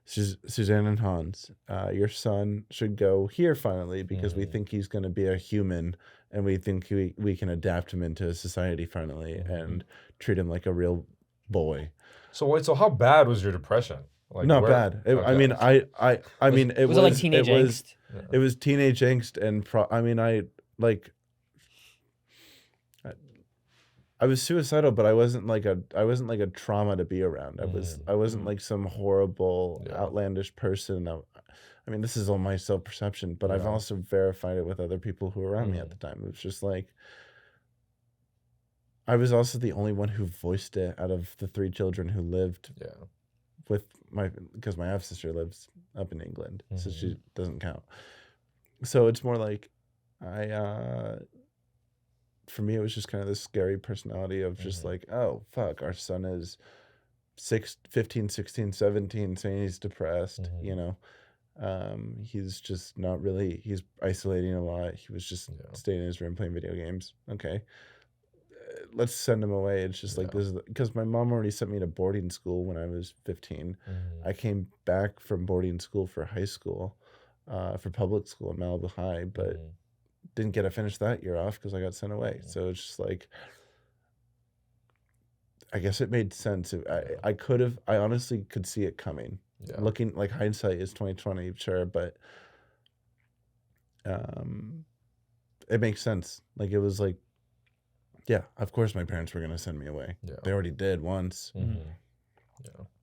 Suzanne and Hans, your son should go here finally because we think he's going to be a human, and we think we can adapt him into society finally and treat him like a real boy. so wait, so how bad was your depression? Like, Not where- bad. I Okay. mean, I mean, it Was it like teenage angst? It was teenage angst, and I mean, I was suicidal, but I wasn't like a trauma to be around. I wasn't like some horrible, outlandish person. I mean, this is all my self-perception, but I've also verified it with other people who were around me at the time. It was just like, I was also the only one who voiced it out of the 3 children who lived with because my half-sister lives up in England, so she doesn't count. So it's more like, for me, it was just kind of this scary personality of just like, oh, fuck, our son is 15, 16, 17, saying he's depressed, you know. He's just not really, he's isolating a lot. He was just staying in his room playing video games. Okay. Let's send him away. It's just like, this is because my mom already sent me to boarding school when I was 15. I came back from boarding school for high school, for public school in Malibu High, but didn't get to finish that year off because I got sent away. So it's just like, I guess it made sense. I honestly could see it coming. Looking like hindsight is 2020, sure, but it makes sense. Like, it was like, yeah, of course my parents were gonna send me away. They already did once.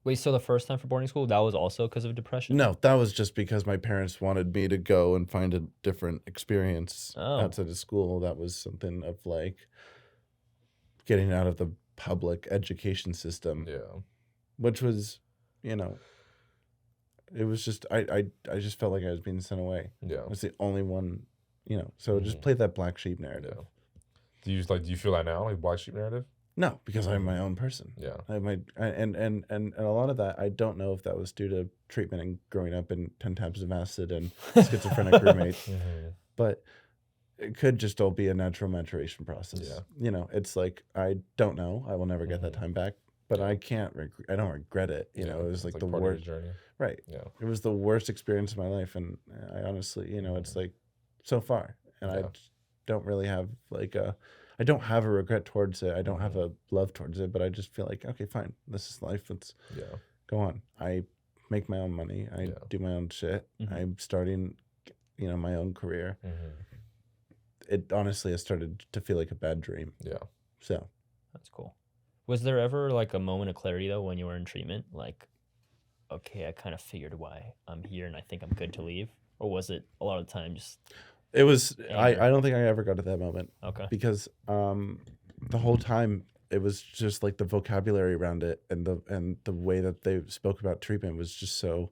Wait, so the first time for boarding school, that was also because of depression? No, that was just because my parents wanted me to go and find a different experience outside of school. That was something of like getting out of the public education system. Which was, you know, it was just I just felt like I was being sent away. I was the only one, you know. So just play that black sheep narrative. Do you feel that now, like black sheep narrative? No, because I'm my own person. And a lot of that, I don't know if that was due to treatment and growing up in 10 tabs of acid and schizophrenic roommates, but it could just all be a natural maturation process. You know, it's like, I don't know. I will never get that time back, but I don't regret it. You know, it was like the worst journey. Right. It was the worst experience of my life. And I honestly, you know, it's like so far, and I don't really have like I don't have a regret towards it. I don't have a love towards it, but I just feel like, okay, fine. This is life. Let's go on. I make my own money. I do my own shit. I'm starting, you know, my own career. It honestly has started to feel like a bad dream. So. That's cool. Was there ever like a moment of clarity though when you were in treatment? Like, okay, I kind of figured why I'm here and I think I'm good to leave? Or was it a lot of the time just... It was, I don't think I ever got to that moment. Okay. Because the whole time it was just like the vocabulary around it and the way that they spoke about treatment was just so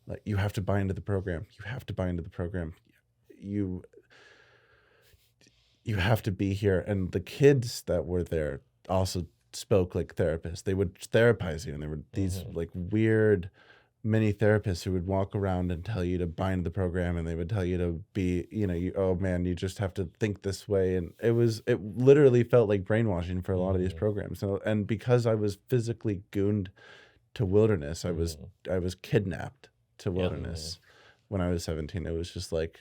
like, you have to buy into the program. You have to buy into the program. You have to be here. And the kids that were there also spoke like therapists. They would therapize you, and there were these like weird many therapists who would walk around and tell you to buy into the program, and they would tell you to be, you know, oh man, you just have to think this way. And it literally felt like brainwashing for a lot of these programs. So, and because I was physically gooned to wilderness, I was kidnapped to wilderness when I was 17. It was just like,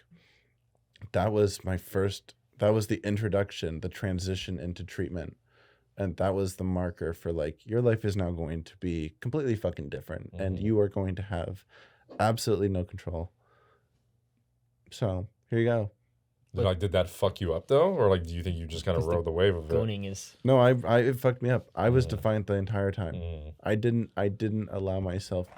that was the introduction, the transition into treatment. And that was the marker for like, your life is now going to be completely fucking different. And you are going to have absolutely no control. So here you go. Did that fuck you up though? Or like, do you think you just kind of rode the wave of it? Gooning is... No, it fucked me up. I was defiant the entire time. I didn't allow myself.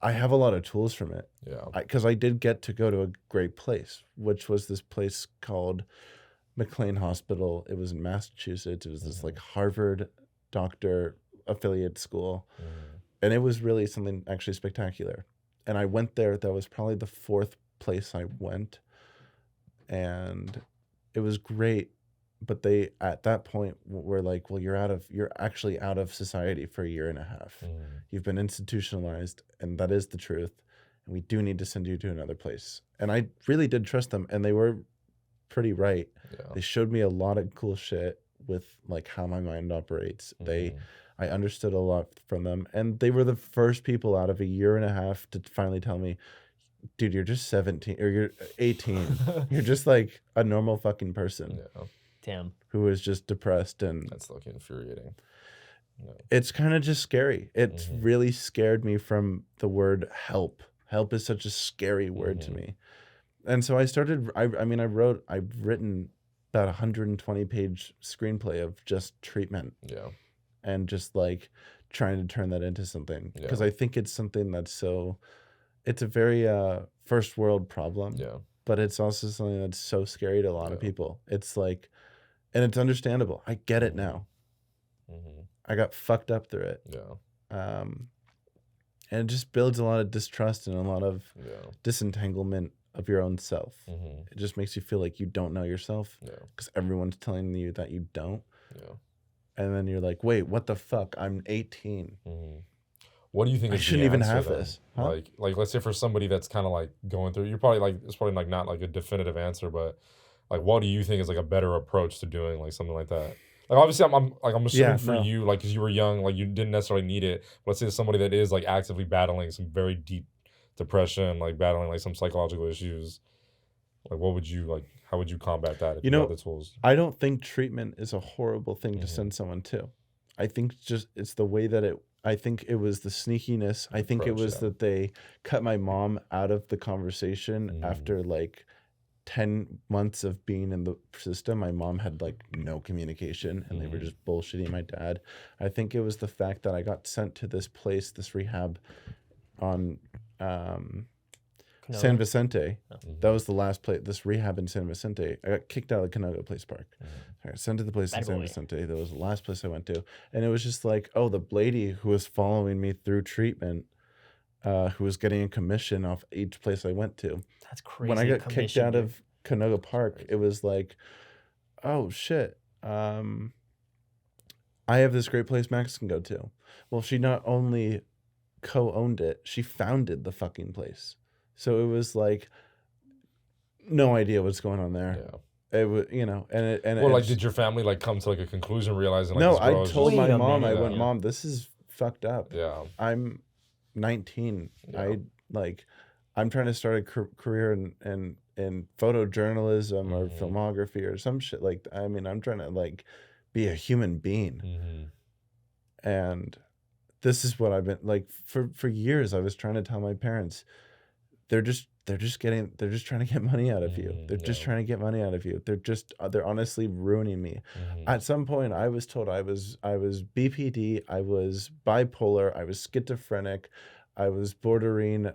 I have a lot of tools from it. Because I did get to go to a great place, which was this place called McLean Hospital. It was in Massachusetts. It was this like Harvard doctor affiliate school. And it was really something actually spectacular. And I went there. That was probably the 4th place I went. And it was great. but they at that point were like, well, you're actually out of society for a year and a half. You've been institutionalized, and that is the truth. And we do need to send you to another place. And I really did trust them, and they were pretty right. Yeah. They showed me a lot of cool shit with like how my mind operates. I understood a lot from them, and they were the first people out of a year and a half to finally tell me, dude, you're just 17 or you're 18. You're just like a normal fucking person. Yeah. Damn. Who is just depressed, and That's like infuriating. Yeah. it's kind of just scary. It's really scared me from the word help. Help is such a scary word to me. And so I started, I've written about 120-page screenplay of just treatment. Yeah. And just like trying to turn that into something. Because I think it's something that's it's a very first world problem. Yeah. But it's also something that's so scary to a lot of people. It's like, and it's understandable. I get it now. I got fucked up through it. Yeah. And it just builds a lot of distrust and a lot of disentanglement of your own self. It just makes you feel like you don't know yourself because everyone's telling you that you don't. Yeah. And then you're like, wait, what the fuck? I'm 18. What do you think? I is shouldn't the even answer, have then? this. Huh? Like, let's say for somebody that's kind of like going through, you're probably like, it's probably like not like a definitive answer, but like, what do you think is like a better approach to doing like something like that? Like, obviously, I'm assuming for you, like, because you were young, like, you didn't necessarily need it. But let's say somebody that is like actively battling some very deep depression, like battling like some psychological issues. Like, what would you like? How would you combat that? If you had the tools. I don't think treatment is a horrible thing to send someone to. I think it's the way that I think it was the sneakiness. I think it was that they cut my mom out of the conversation after like 10 months of being in the system. My mom had like no communication, and they were just bullshitting my dad. I think it was the fact that I got sent to this place, this rehab on San Vicente. That was the last place, this rehab in San Vicente. I got kicked out of the Canoga Place Park. I got sent to the place in San Vicente. That was the last place I went to. And it was just like, oh, the lady who was following me through treatment, who was getting a commission off each place I went to. That's crazy. When I got kicked out of Canoga Park, it was like, oh, shit. I have this great place Max can go to. Well, she not only co-owned it, she founded the fucking place. So it was like, no idea what's going on there. Yeah. It was, Well, like, did your family like come to like a conclusion, realizing like, no, this girl I is told just... my mom, I went, Mom, this is fucked up. Yeah. I'm 19. I'm trying to start a career in photojournalism or filmography or some shit like that. I mean, I'm trying to like be a human being. And this is what I've been like for years. I was trying to tell my parents, they're just trying to get money out of you. They're just trying to get money out of you. They're honestly ruining me. At some point I was told I was BPD, I was bipolar, I was schizophrenic, I was bordering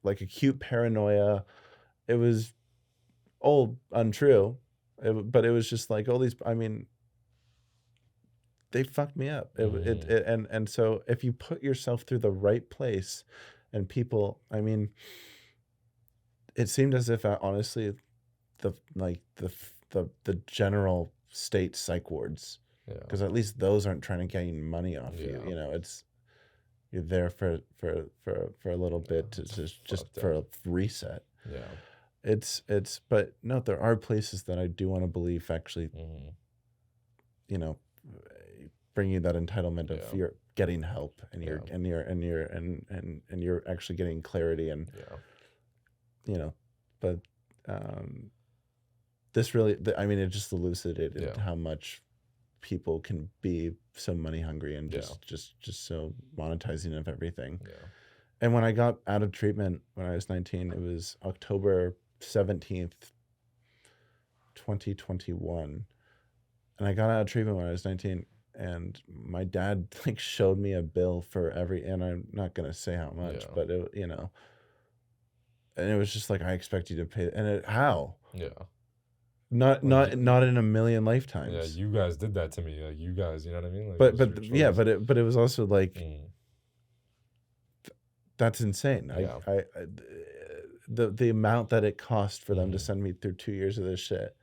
like acute paranoia. It was all untrue. But it was just like all these, I mean, they fucked me up. And so if you put yourself through the right place and people, I mean, it seemed as if honestly the general state psych wards, because at least those aren't trying to gain money off you. You know, you're there for a little bit to just for a reset. But no, there are places that I do want to believe actually, bring you that entitlement of you're getting help and you're actually getting clarity and but this really, I mean, it just elucidated how much people can be so money hungry and just so monetizing of everything. And when I got out of treatment when I was 19, it was October 17th, 2021. And I got out of treatment when I was 19, and my dad like showed me a bill for and I'm not going to say how much, but it, and it was just like, I expect you to pay. And how? Not in a million lifetimes. Yeah, you guys did that to me. Like, you guys, you know what I mean? Like, but it was also like, that's insane. The amount that it cost for them to send me through 2 years of this shit.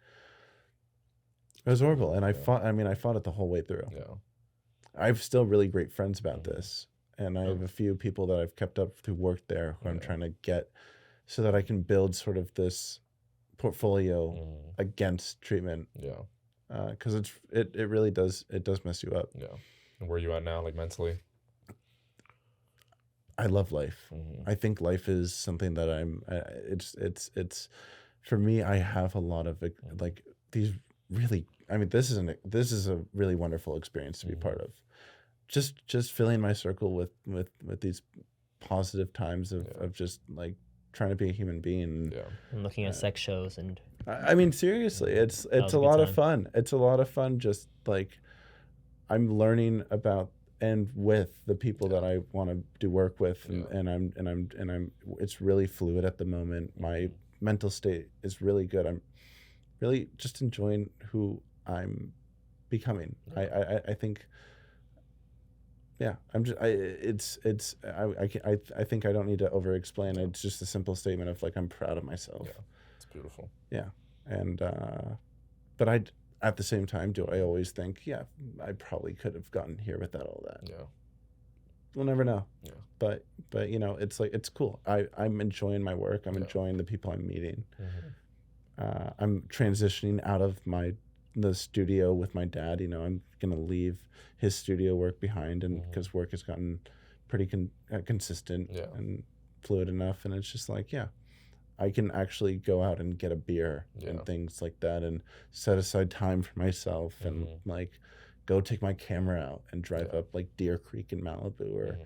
It was horrible, and I fought it the whole way through. Yeah. I've still really great friends about this, and I have a few people that I've kept up who worked there who I'm trying to get so that I can build sort of this portfolio against treatment. Yeah. Because it really does mess you up. Yeah. And where are you at now, like mentally? I love life. I think life is something that it's for me. I have a lot of like these really. I mean, this is a really wonderful experience to be part of. Just filling my circle with these positive times of just like trying to be a human being. Yeah. And looking at sex shows and. I mean, seriously, it's a lot of fun. It's a lot of fun. Just like I'm learning about and with the people that I want to do work with, and I'm. It's really fluid at the moment. My mental state is really good. I'm really just enjoying who I'm becoming. I think. Yeah, I'm just. I think I don't need to over explain. It's just a simple statement of like I'm proud of myself. Yeah, it's beautiful. Yeah, and but at the same time, do I always think, yeah, I probably could have gotten here without all that. Yeah, we'll never know. Yeah, but you know, it's like it's cool. I'm enjoying my work. I'm enjoying the people I'm meeting. I'm transitioning out of the studio with my dad. You know, I'm gonna leave his studio work behind, and because work has gotten pretty consistent and fluid enough, and it's just like, yeah, I can actually go out and get a beer and things like that, and set aside time for myself, and like go take my camera out and drive up like Deer Creek in Malibu, or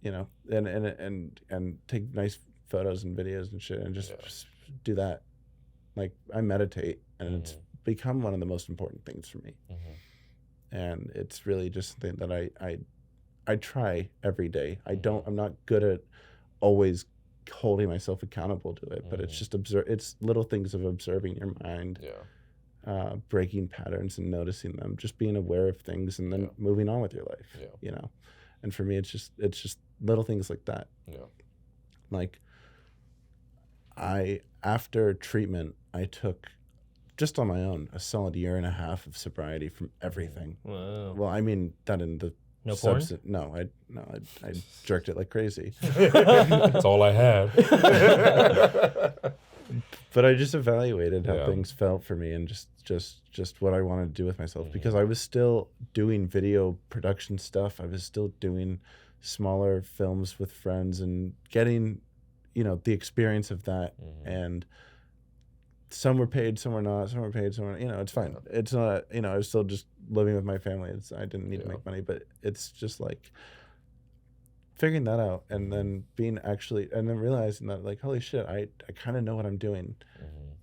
you know, and take nice photos and videos and shit, and just do that. Like I meditate, and it's become one of the most important things for me. And it's really just something that I try every day. I'm not good at always holding myself accountable to it, but it's just it's little things of observing your mind, breaking patterns and noticing them, just being aware of things, and then moving on with your life. You know, and for me, it's just little things like that. Like after treatment, I took, just on my own, a solid 1.5 years of sobriety from everything. Wow. Well, I mean that in the no porn? No, I jerked it like crazy. That's all I had. But I just evaluated how things felt for me, and just what I wanted to do with myself, because I was still doing video production stuff. I was still doing smaller films with friends and getting, you know, the experience of that. And some were paid, some were not. Some were paid, some were, you know, it's fine. It's not, you know, I was still just living with my family. I didn't need to make money, but it's just like figuring that out, and then and then realizing that, like, holy shit, I kind of know what I'm doing.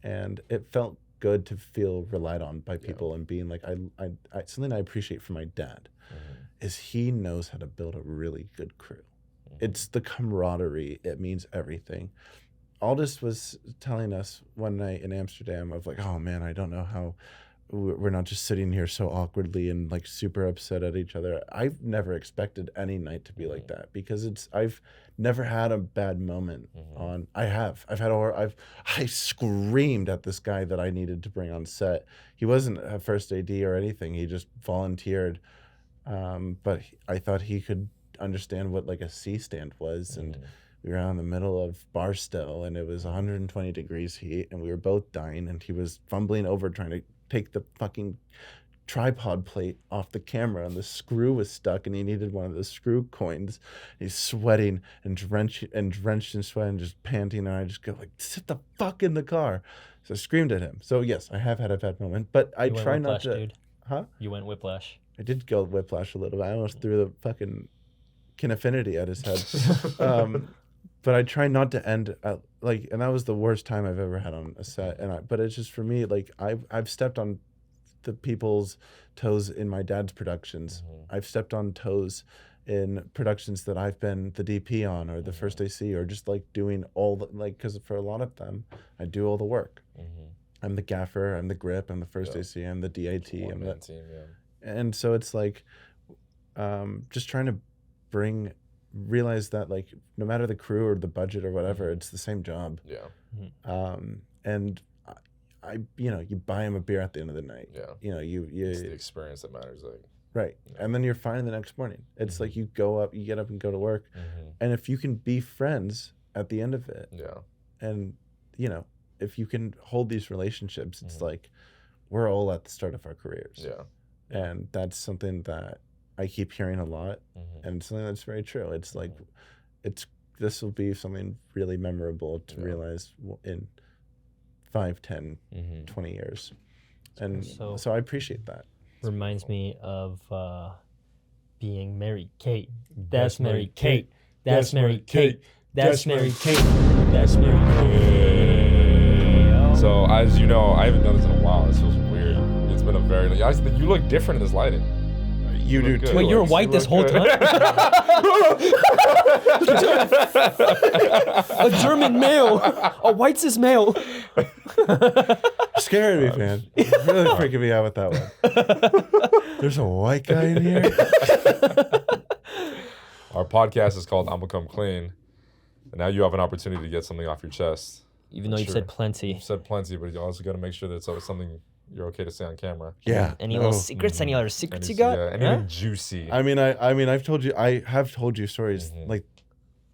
And it felt good to feel relied on by people, and being like, I something I appreciate from my dad is he knows how to build a really good crew. It's the camaraderie. It means everything. Aldus was telling us one night in Amsterdam of like, oh man, I don't know how we're not just sitting here so awkwardly and like super upset at each other. I've never expected any night to be like that, because I've never had a bad moment on. I screamed at this guy that I needed to bring on set. He wasn't a first AD or anything. He just volunteered. But I thought he could understand what like a C stand was, and we were out in the middle of Barstow, and it was 120 degrees heat, and we were both dying, and he was fumbling over trying to take the fucking tripod plate off the camera, and the screw was stuck, and he needed one of the screw coins. He's sweating and drenched in sweat and just panting, and I just go like, sit the fuck in the car. So I screamed at him. So yes, I have had a bad moment, but I try not to. Dude. Huh? You went whiplash. I did go whiplash a little bit. I almost threw the fucking Kinaffinity at his head. But I try not to end at, like, and that was the worst time I've ever had on a set. But it's just, for me, like, I've stepped on the people's toes in my dad's productions. I've stepped on toes in productions that I've been the DP on, or the first AC, or just like doing all the, like, because for a lot of them, I do all the work. I'm the gaffer, I'm the grip, I'm the first AC, I'm the DIT, I'm the team, and so it's like, just trying to realize that, like, no matter the crew or the budget or whatever, it's the same job. And you buy him a beer at the end of the night. Yeah. It's the experience that matters. Like, right. Yeah. And then you're fine the next morning. It's like you get up and go to work. And if you can be friends at the end of it. Yeah. And, if you can hold these relationships, it's like we're all at the start of our careers. Yeah. And that's something that I keep hearing a lot. And something that's very true. It's like, this will be something really memorable to realize in 5, 10, 20 years. And so I appreciate that. Reminds me of being Mary Kate. That's Mary Kate. That's Mary Kate. That's Mary Kate. That's Mary Kate. So as you know, I haven't done this in a while. This feels weird. It's been a very. You look different in this lighting. You do too. Wait, you were white this whole time? A German male. A white cis male. Scared me, man. Really freaking me out with that one. There's a white guy in here. Our podcast is called Imma Come Clean. And now you have an opportunity to get something off your chest. Even though you've said plenty. You've said plenty, but you also got to make sure that it's something you're okay to say on camera. Yeah. Any little secrets? Any other secrets you got? Yeah, anything juicy. I mean, I have told you stories. Like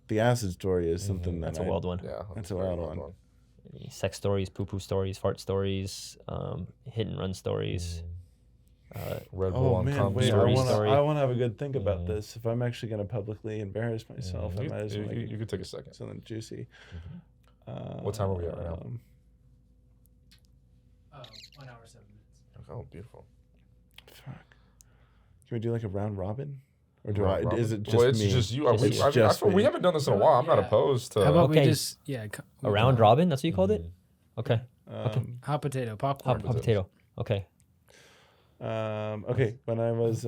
the acid story is something that's a wild one. Yeah, that's a wild one. Sex stories, poo-poo stories, fart stories, hit and run stories. Red Bull on wait, story. I want to have a good think about this. If I'm actually going to publicly embarrass myself, I might as well. You could take a second. Something juicy. What time are we at right now? 1 hour 7 minutes. Oh, beautiful. Fuck. Can we do like a round robin? Or is it just well, it's me? just you. Me. We haven't done this in a while. I'm not opposed to. How about we Okay. just A round robin? That's what you called it? Okay. hot potato popcorn? Hot potato. Okay. Okay. When I was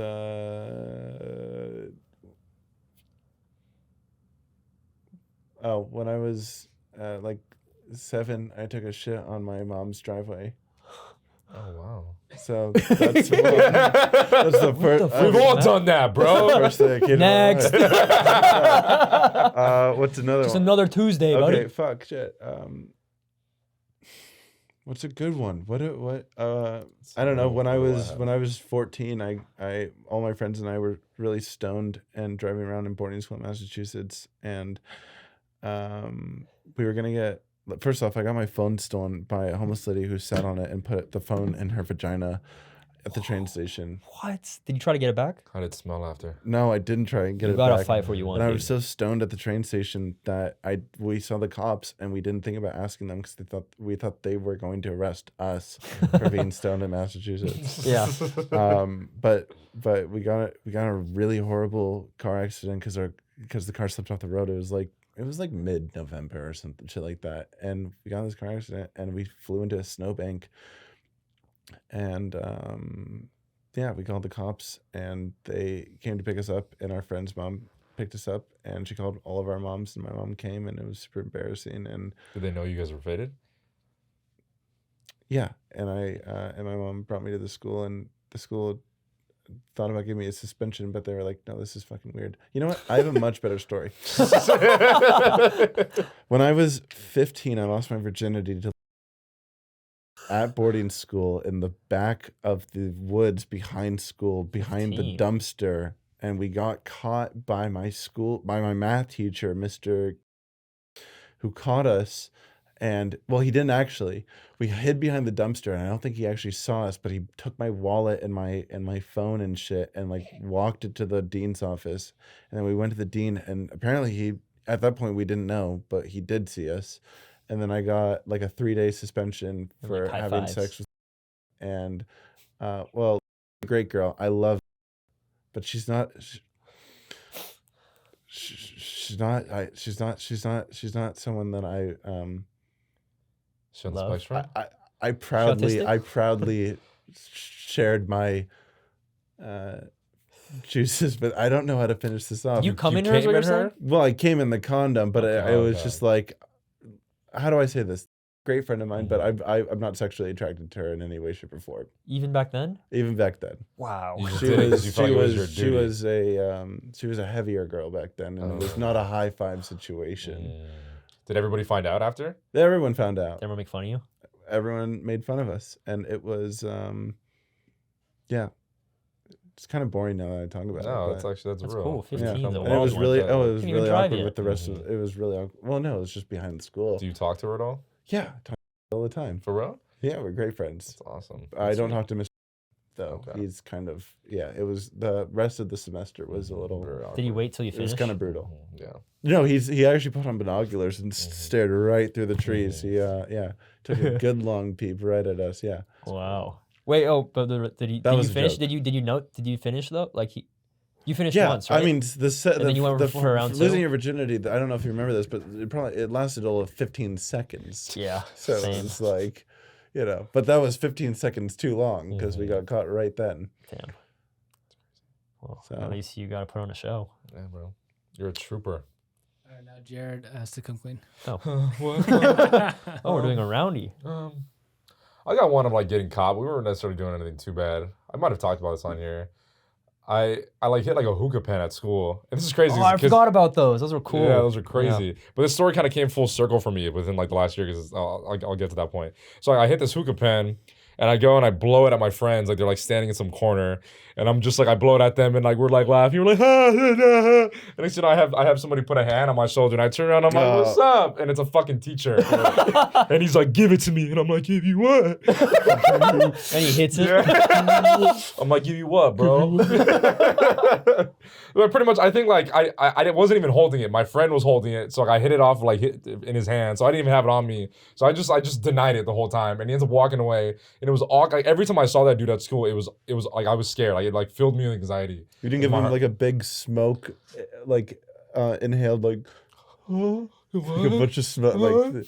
when I was like 7, I took a shit on my mom's driveway. Oh wow. So that's the first. We've all done that, bro. First thing I came Next. to mind. What's another Just one? another Tuesday, buddy. Okay, fuck, shit. What's a good one? What? I don't know. When I was 14, I all my friends and I were really stoned and driving around in boarding school in Massachusetts, and we were gonna get. First off, I got my phone stolen by a homeless lady who sat on it and put the phone in her vagina at the train station. What? Did you try to get it back? How did it smell after? No, I didn't try and get it back. You got to fight for you want. And I was so stoned at the train station that we saw the cops and we didn't think about asking them because we thought they were going to arrest us for being stoned in Massachusetts. Yeah. But we got a really horrible car accident because the car slipped off the road. It was like mid-November or something shit like that. And we got in this car accident and we flew into a snowbank. And we called the cops and they came to pick us up, and our friend's mom picked us up and she called all of our moms, and my mom came, and it was super embarrassing. And did they know you guys were faded? Yeah. And and my mom brought me to the school, and the school thought about giving me a suspension, but they were like, no, this is fucking weird. You know what? I have a much better story. When I was 15, I lost my virginity at boarding school in the back of the woods behind school, behind 15. The dumpster. And we got caught by my math teacher, Mr. who caught us. And he didn't actually. We hid behind the dumpster, and I don't think he actually saw us, but he took my wallet and my phone and shit and walked it to the dean's office. And then we went to the dean, and apparently at that point we didn't know, but he did see us. And then I got a 3-day suspension for having sex with, and great girl. I love her, but she's not someone that I I proudly shared my juices, but I don't know how to finish this off. You come in her? Well, I came in the condom, but I was just like, how do I say this? Great friend of mine, but I'm not sexually attracted to her in any way, shape, or form. Even back then? Even back then. Wow. She was a heavier girl back then, and it was not a high five situation. Did everybody find out after? Everyone found out. Did everyone make fun of you? everyone made fun of us, and it was yeah, it's kind of boring now that I talk about it. No, but that's That's real. cool. 15 yeah. the And it was world really like that. it was Can't even really drive awkward yet. with the rest of it was really awkward. Well, no, it was just behind the school. Do you talk to her at all? Yeah, talk all the time. For real? Yeah, we're great friends. That's awesome. I don't talk to Mr. though. Okay. He's kind of it was the rest of the semester was a little. Very Did you awkward. wait till you It was finished? kind of brutal. Yeah. No, he actually put on binoculars and stared right through the trees. He took a good long peep right at us. Yeah. Wow. Wait. Oh, but did you was a finish? joke. Did you finish though? Like you finished Yeah, once, right? I mean the then you went for round two? losing your virginity. I don't know if you remember this, but it lasted all of 15 seconds. Yeah. So Same. it's like, but that was 15 seconds too long because we got caught right then. Damn. Well, So- at least you got to put on a show. Yeah, bro. You're a trooper. All right, now Jared has to come clean. Oh, What? oh, we're doing a roundy. I got one of like getting caught. We weren't necessarily doing anything too bad. I might have talked about this on here. I like hit like a hookah pen at school, and this is crazy. Oh, I 'cause- forgot about those. Those were cool. Yeah, those are crazy. But this story kind of came full circle for me within like the last year because I'll get to that point. So I hit this hookah pen, and I go and I blow it at my friends. Like they're like standing in some corner, and I'm just like I blow it at them, and like we're like laughing. We're like ha, ha, ha, ha. And next thing you know, I have somebody put a hand on my shoulder, and I turn around. I'm like, what's up? And it's a fucking teacher, and he's like, give it to me, and I'm like, give you what? And he hits it. I'm like, give you what, bro? But pretty much, I think like I wasn't even holding it. My friend was holding it, so like, I hit it off like in his hand, so I didn't even have it on me. So I just denied it the whole time, and he ends up walking away. And it was awkward. Like every time I saw that dude at school, it was like I was scared. Like it like filled me with anxiety. You didn't give him like a big smoke, like inhaled like a bunch of smoke. Like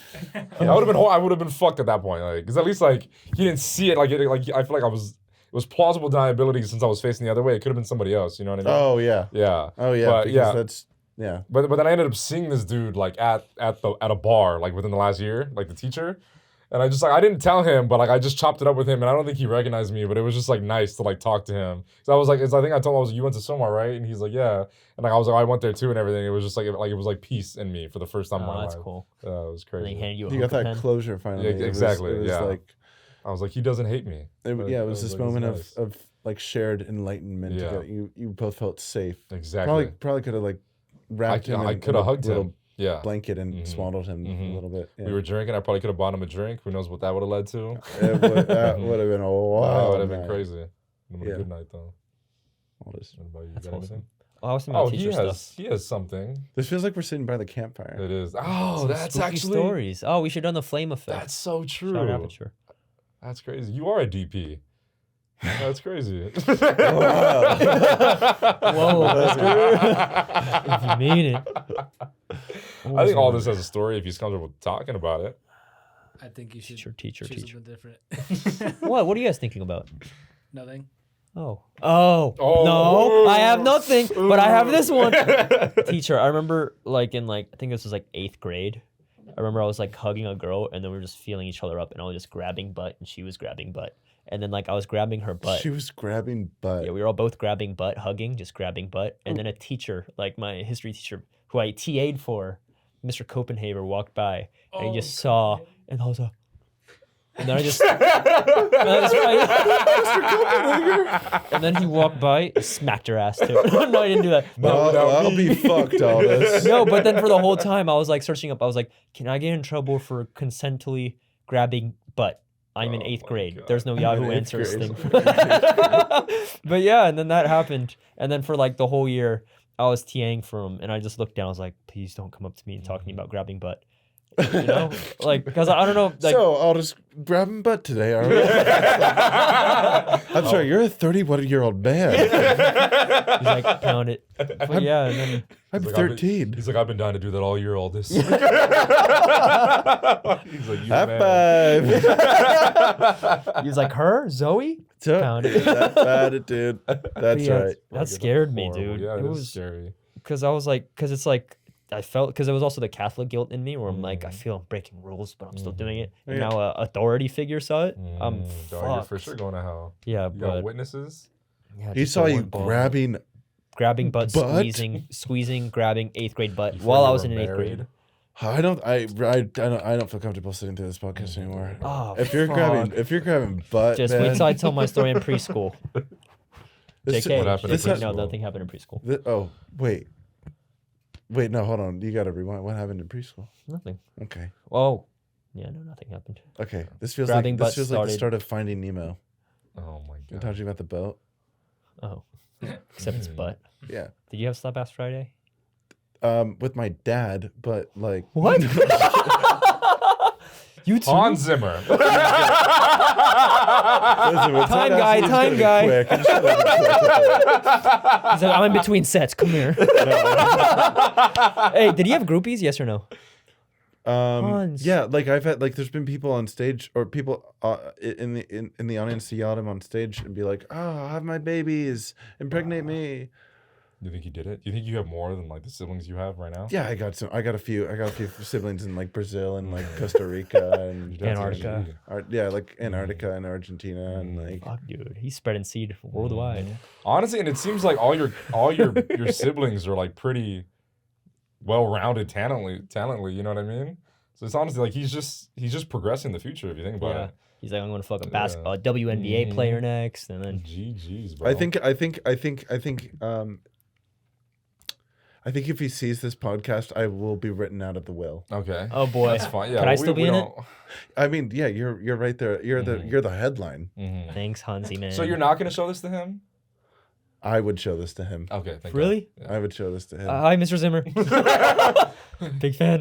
Yeah, I would have been fucked at that point. Like because at least like he didn't see it. Like I feel like it was plausible deniability since I was facing the other way. It could have been somebody else. You know what I mean? oh yeah, Yeah. oh yeah. But, Because yeah. that's yeah. But then I ended up seeing this dude like at a bar like within the last year, like the teacher. And I just like I didn't tell him, but like I just chopped it up with him, and I don't think he recognized me, but it was just like nice to like talk to him. So I was like, I think I told him I was like, you went to Somar, right? And he's like, yeah. And like I was like, I went there too and everything. It was just like it was like peace in me for the first time in my Oh, that's life. cool. It was And they crazy. hand you a You got hookah that pen. closure finally. Yeah, It was- exactly, It was yeah. like I was like, he doesn't hate me. it was this like, moment it's nice. of like shared enlightenment. Yeah. You both felt safe. Exactly. Probably could have like wrapped him. I in could a have hugged little him. Yeah. blanket and Mhm. swaddled him Mhm. a little bit. Yeah. We were drinking. I probably could have bought him a drink. Who knows what that would have led to? That would have been a That wild would have been night. crazy. It would have been Yeah. a good night though. Aldus. What about you? That's Got awesome. anything? Oh, I was thinking about He teacher has stuff. he has something. This feels like we're sitting by the campfire. It is. Oh, Some that's spooky actually stories. Oh, we should have done the flame effect. that's so true. Shout out Aperture. That's crazy. You are a DP. That's crazy. If you mean it. I think all this has a story if he's comfortable talking about it. I think you should Teacher. choose something different. What are you guys thinking about? Nothing. Oh, Oh. no, I have nothing, but I have this one. Teacher, I remember like in I think this was like 8th grade. I remember I was like hugging a girl, and then we were just feeling each other up, and I was just grabbing butt, and she was grabbing butt, and then like I was grabbing her butt. She was grabbing butt. Yeah, we were all both grabbing butt, hugging, just grabbing butt, and then a teacher, like my history teacher, who I TA'd for, Mr. Copenhaver, walked by, and he just saw, and I was like. And then I just, and then he walked by, and smacked her ass too. No, I didn't do that. I'll be fucked, all this. No, but then for the whole time, I was like searching up. I was like, can I get in trouble for consentally grabbing butt? I'm in 8th grade. God. There's no I'm Yahoo in 8th Answers grade. thing. But yeah, and then that happened. And then for like the whole year, I was TAing for him, and I just looked down. I was like, please don't come up to me and talk to me about grabbing butt. You know, like because I don't know. Like, So I'll just grab him butt today, are we? I'm sorry, you're a 31-year-old man. he's like, pound it. But yeah, and then I'm He's like, 13. He's like, I've been dying to do that all year, all this. He's like, you High man. five. he was like, her, Zoe. So, Pound it. that attitude. That's Yeah, right. That scared me, Horrible. dude. Yeah, it it was was scary. because I was like, because it's like I felt because there was also the Catholic guilt in me where I'm like, I feel I'm breaking rules, but I'm still doing it. And Yeah. now a authority figure saw it. I'm Dog, you're for fucked. sure going to hell. Yeah, You got but witnesses? yeah, He just saw the you one ball. grabbing grabbing butt, butt? squeezing, grabbing 8th grade butt Before while you I was were in 8th grade. married? I don't feel comfortable sitting through this podcast anymore. Oh, If you're grabbing butt, just man, wait till I tell my story in preschool. this- JK, What happened in JK, no, preschool? nothing happened in preschool. oh, wait, no, hold on. You got to rewind. What happened in preschool? Nothing. Okay, Oh, yeah, no, nothing happened. okay. This feels Grabbing like butt the started. start of Finding Nemo. Oh my You're god. talking about the boat. Oh, except it's butt. Yeah. Did you have Slap Ass Friday? With my dad, but like What? You too? Hans Zimmer. Listen, it's Time not guy, actually time just guy. gonna be quick. I'm just gonna be quick. He's like, I'm in between sets. Come here. Hey, did he have groupies? Yes or no? Hans. Yeah, like I've had there's been people on stage or people in the audience to yell at him on stage and be like, "Oh, I'll have my babies, impregnate me." Do you think he did it? Do you think you have more than like the siblings you have right now? Yeah, I got a few siblings in like Brazil and like Costa Rica and Antarctica. like Antarctica and Argentina and like Fuck, dude. He's spreading seed worldwide. Honestly, and it seems like all your your siblings are like pretty well-rounded talently, you know what I mean? So it's honestly like he's just progressing the future if you think about Yeah. it. He's like, I'm going to fuck a basketball WNBA player next. And then GG's, bro. I think if he sees this podcast, I will be written out of the will. Okay. Oh, boy. That's fine. Yeah. Can I still be in it? I mean, yeah, you're right there. You're the headline. Thanks, Hansi, man. So you're not gonna show this to him? I would show this to him. Okay. Thank Really? God. I would show this to him. Hi, Mr. Zimmer. Big fan.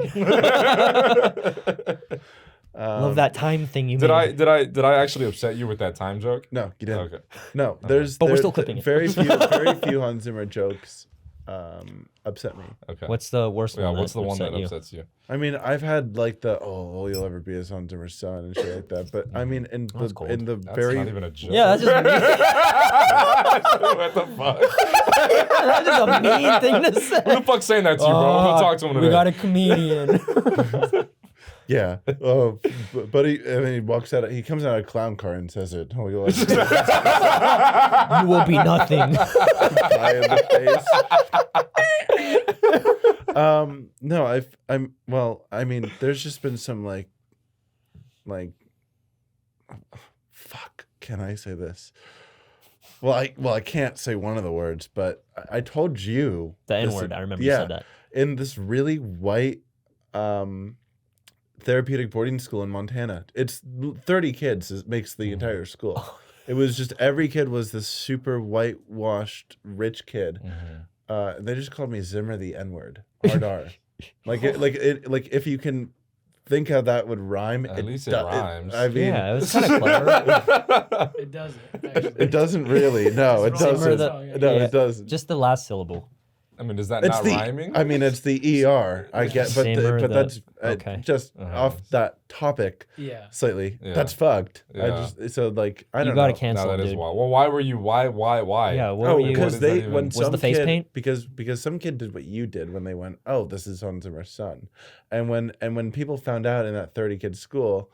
Love that time thing you Did made. I actually upset you with that time joke? No, you didn't. Okay. No, But we're there's still clipping it. very few Hans Zimmer jokes upset me. Okay. What's the worst one? what's the one that upset you? upsets you? I mean, I've had like all you'll ever be is Hans Zimmer's son and shit like that. But I mean, in That's cold. the That's very not even a joke. Yeah, that's just What the fuck? that's just a mean thing to say. Who the fuck's saying that to you, bro? I'm gonna talk to him today. We got a comedian. yeah. Oh, but he walks out. He comes out of a clown car and says it. Oh, you'll ever be You will be nothing. guy in the face. No, I mean, there's just been some like fuck, can I say this? Well, I can't say one of the words, but I told you The this- N-word. I remember you said that. in this really white therapeutic boarding school in Montana. It's 30 kids. It makes the entire school. It was just every kid was this super whitewashed rich kid. They just called me Zimmer the N-word. Hard R. like if you can think how that would rhyme. At least it rhymes. I mean, Yeah, it was kind of clever. It doesn't. Actually. it doesn't really. No, it It's wrong. doesn't. Zimmer No, yeah. it doesn't. Just the last syllable. I mean, is that It's not the. rhyming? I mean, it's the ER. I get, but Zimmer, that's okay. just off that topic Yeah. slightly. Yeah. That's fucked. I Yeah. just so like I You don't gotta know. cancel no, him, that is dude. wild. Well, why were you? Why? Yeah, what Oh, were you? because What is that they even- when Was some the face kid, paint? because some kid did what you did when they went, oh, this is Hans Zimmer's son, and when people found out in that 30 kid school,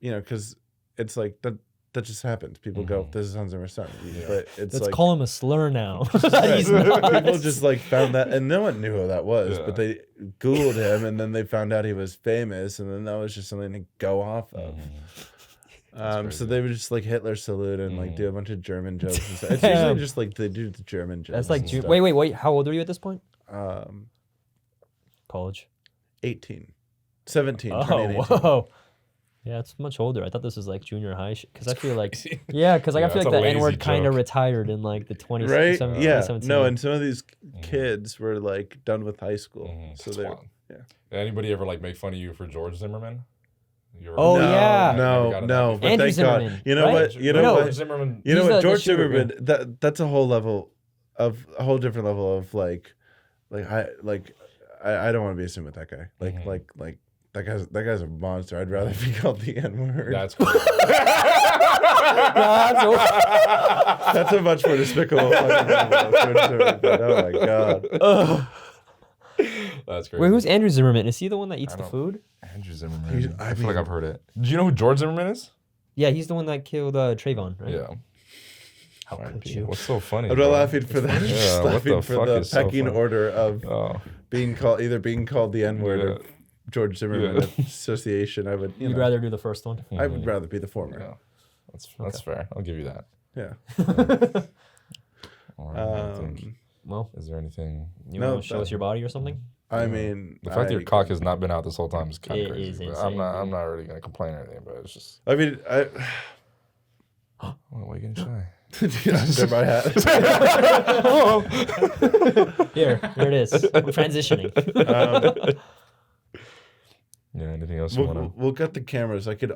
because it's like that just happens. People go, this is Hans Zimmer's son, but it's Let's like call him a slur now. right. He's not. people just like found that, and no one knew who that was, Yeah. but they Googled him, and then they found out he was famous, and then that was just something to go off of. So they would just like Hitler salute and like do a bunch of German jokes and stuff. It's Damn. usually just like they do the German jokes. That's like, and stuff. wait. How old are you at this point? College. 18. 17. Oh, turning 18. whoa. Yeah, it's much older. I thought this was like junior high. Because I feel like, yeah, because like, Yeah, I feel that's like a the N-word lazy kind of joke. retired in like the 20, Right? 2017. No, and some of these kids were like done with high school. So That's they wild. yeah. Did anybody ever like make fun of you for George Zimmerman? Oh, yeah. No, but Andrew thank Zimmerman, God. You know right? what? You know No. what? Zimmerman. You know He's what? the George shooter, Zimmerman. That's a whole different level of like I don't want to be assumed with that guy. Like that guy's a monster. I'd rather be called the N-word. That's cool. That's a much more despicable fucking level of George Zimmerman, but oh my God. That's great. Wait, who's Andrew Zimmerman? Is he the one that eats I the don't- food? Andrew Zimmerman? I I feel like mean- I've heard it. Do you know who George Zimmerman is? Yeah, he's the one that killed Trayvon, right? Yeah. How Fine could pee. you? What's so funny? I'm not bro? laughing for that. I'm Yeah, just what laughing the for fuck the is so pecking funny? order of Oh, either being called the N-word Yeah. or George Zimmerman Yeah. association. I would, You'd rather do the first one? I would rather be the former. yeah. That's fair. I'll give you that. Yeah. All right, I think. Well, Is there anything? you No, want to show us your body or something? I mean, The fact that your cock has not been out this whole time is kind It of crazy. is but insane, I'm dude. not really gonna complain or anything, but it's just. I mean, Oh, why are you getting shy? under my hat. Here it is. We're transitioning. Yeah. Anything else you wanna? We'll get the cameras. I could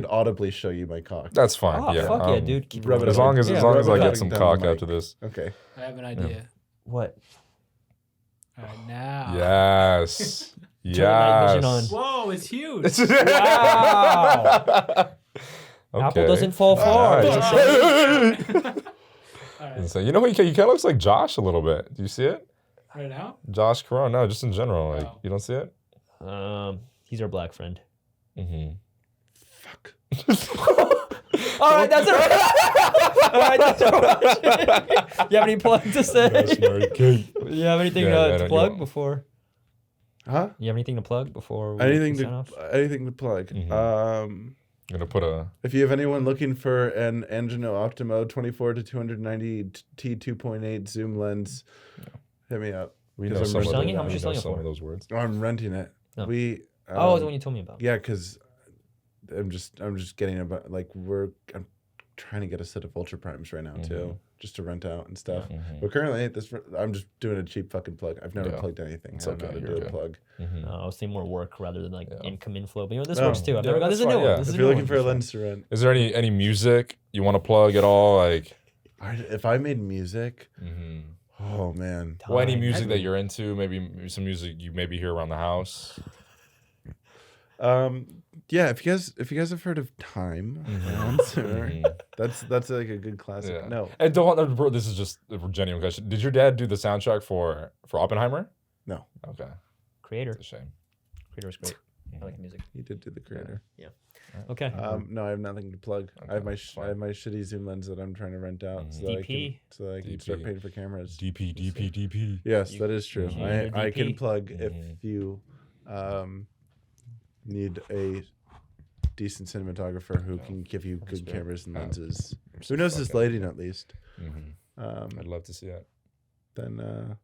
audibly show you my cock. That's fine. Oh, yeah. fuck yeah, dude. Keep rub it As up. long as Yeah, as long rub as it I up. get some Down the cock mic. after this. Okay. I have an idea. What? All right, now. Yes. Turn the night vision Yes. Whoa, it's huge. Wow. Okay. Apple doesn't fall far. All It's right. a saying. All right. So, you know, he kind of looks like Josh a little bit. Do you see it? Right now? Josh Caron? No, just in general. Like, No. you don't see it? He's our black friend. Mm-hmm. Fuck. All right, that's it. All right, that's it. You have any plug to say? You have anything Yeah, to you plug want- before? Huh? You have anything to plug before we Anything sign off? to plug. Mhm. I'm gonna put a. If you have anyone looking for an Angelo Optimo 24 to 290 T 2.8 zoom lens, hit me up. We 'Cause know I'm some of selling the- it? How much we you know selling it some for? of those words. I'm renting it. No. We. Oh, the one you told me about. Yeah, because I'm just getting about I'm trying to get a set of Ultra Primes right now too, just to rent out and stuff. But currently, I'm just doing a cheap fucking plug. I've never Yeah. plugged anything. It's I don't know how okay, to you're do a good. plug. I was seeing more work rather than like Yeah. income inflow. But you know, this No. works too. I've Yeah, never got that's this is a new fine, one. yeah. This is If a you're new looking one. for a lens to rent, Is there any music you want to plug at all? Like, if I made music, oh man, well, any Time. music that you're into? Maybe some music you maybe hear around the house. yeah. If you guys have heard of Time, Hans Zimmer, that's like a good classic. Yeah. No, And don't, bro, this is just a genuine question. Did your dad do the soundtrack for Oppenheimer? no, Okay, Creator. it's a shame. Creator's great. I like the music. he did do the creator. Okay. No, I have nothing to plug. I have Okay, my that's I have my shitty zoom lens that I'm trying to rent out so that DP. I can start DP. paying for cameras. DP. Yes, that is true. you I need a can DP. plug if you need a decent cinematographer who can give you good fair. cameras and Yeah. lenses. Who knows his lighting at least? I'd love to see that. Then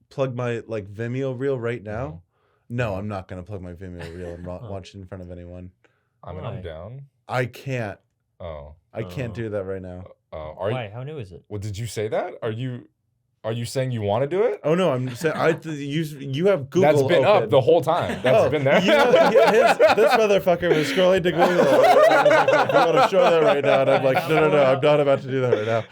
plug my like Vimeo reel right now. No, I'm not gonna plug my Vimeo reel and watch it in front of anyone. I mean, Why? I'm down. I can't. Oh, I can't do that right now. are Why? you? How new is it? Well, did you say that? Are you saying you want to do it? Oh no, I'm saying you have Google. That's been open. up the whole time. That's been there. This motherfucker was scrolling to Google. If you want to show that right now, and I'm like, no, I'm not about to do that right now.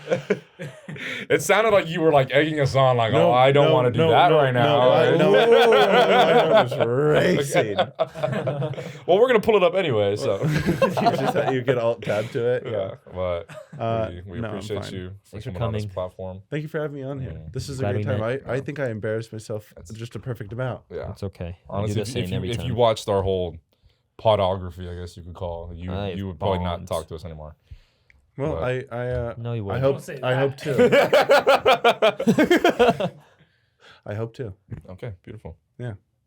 It sounded like you were like egging us on, like, oh, I don't want to do that right now. my heart was racing. Well, we're gonna pull it up anyway, so you can alt tab to it. Yeah. But we no, I'm appreciate fine. you for Thanks for coming on this coming. platform. Thank you for having me on here. This is a Glad great we time. met. I think I embarrassed myself just a perfect amount. Yeah, It's okay. honestly, I do if, the same every if time. you watched our whole podography, I guess you could call, you would probably not bombed. talk to us anymore. Well, But- I No, you I won't. hope Don't say I hope that. to. I hope to. Okay, beautiful.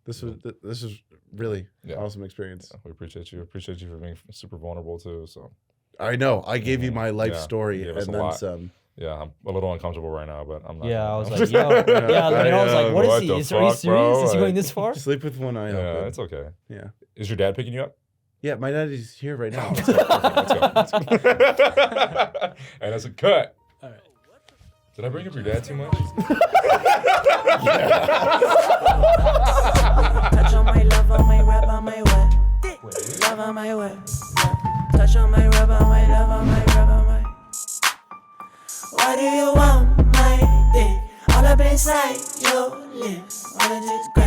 This was really Yeah. awesome experience. We appreciate you. Appreciate you for being super vulnerable too. So I know. I gave you my life Yeah, story you gave and us a then lot. some. yeah, I'm a little uncomfortable right now, but I'm not. Yeah, I was gonna- like, yo, yeah, I was like, what is What he? the Are you fuck, serious? bro? Is he going Like- this far? Sleep with one eye yeah, open. it's okay. Yeah. Is your dad picking you up? Yeah, my daddy's here right now. Let's go. And that's a cut. All right. Did I bring up your dad too much? Touch on my love, on my rap, on my wet. Love on my wet. Touch on my rap, on my love, on my rap, on my. Why do you want my dick all up inside your lips? Wanna just grab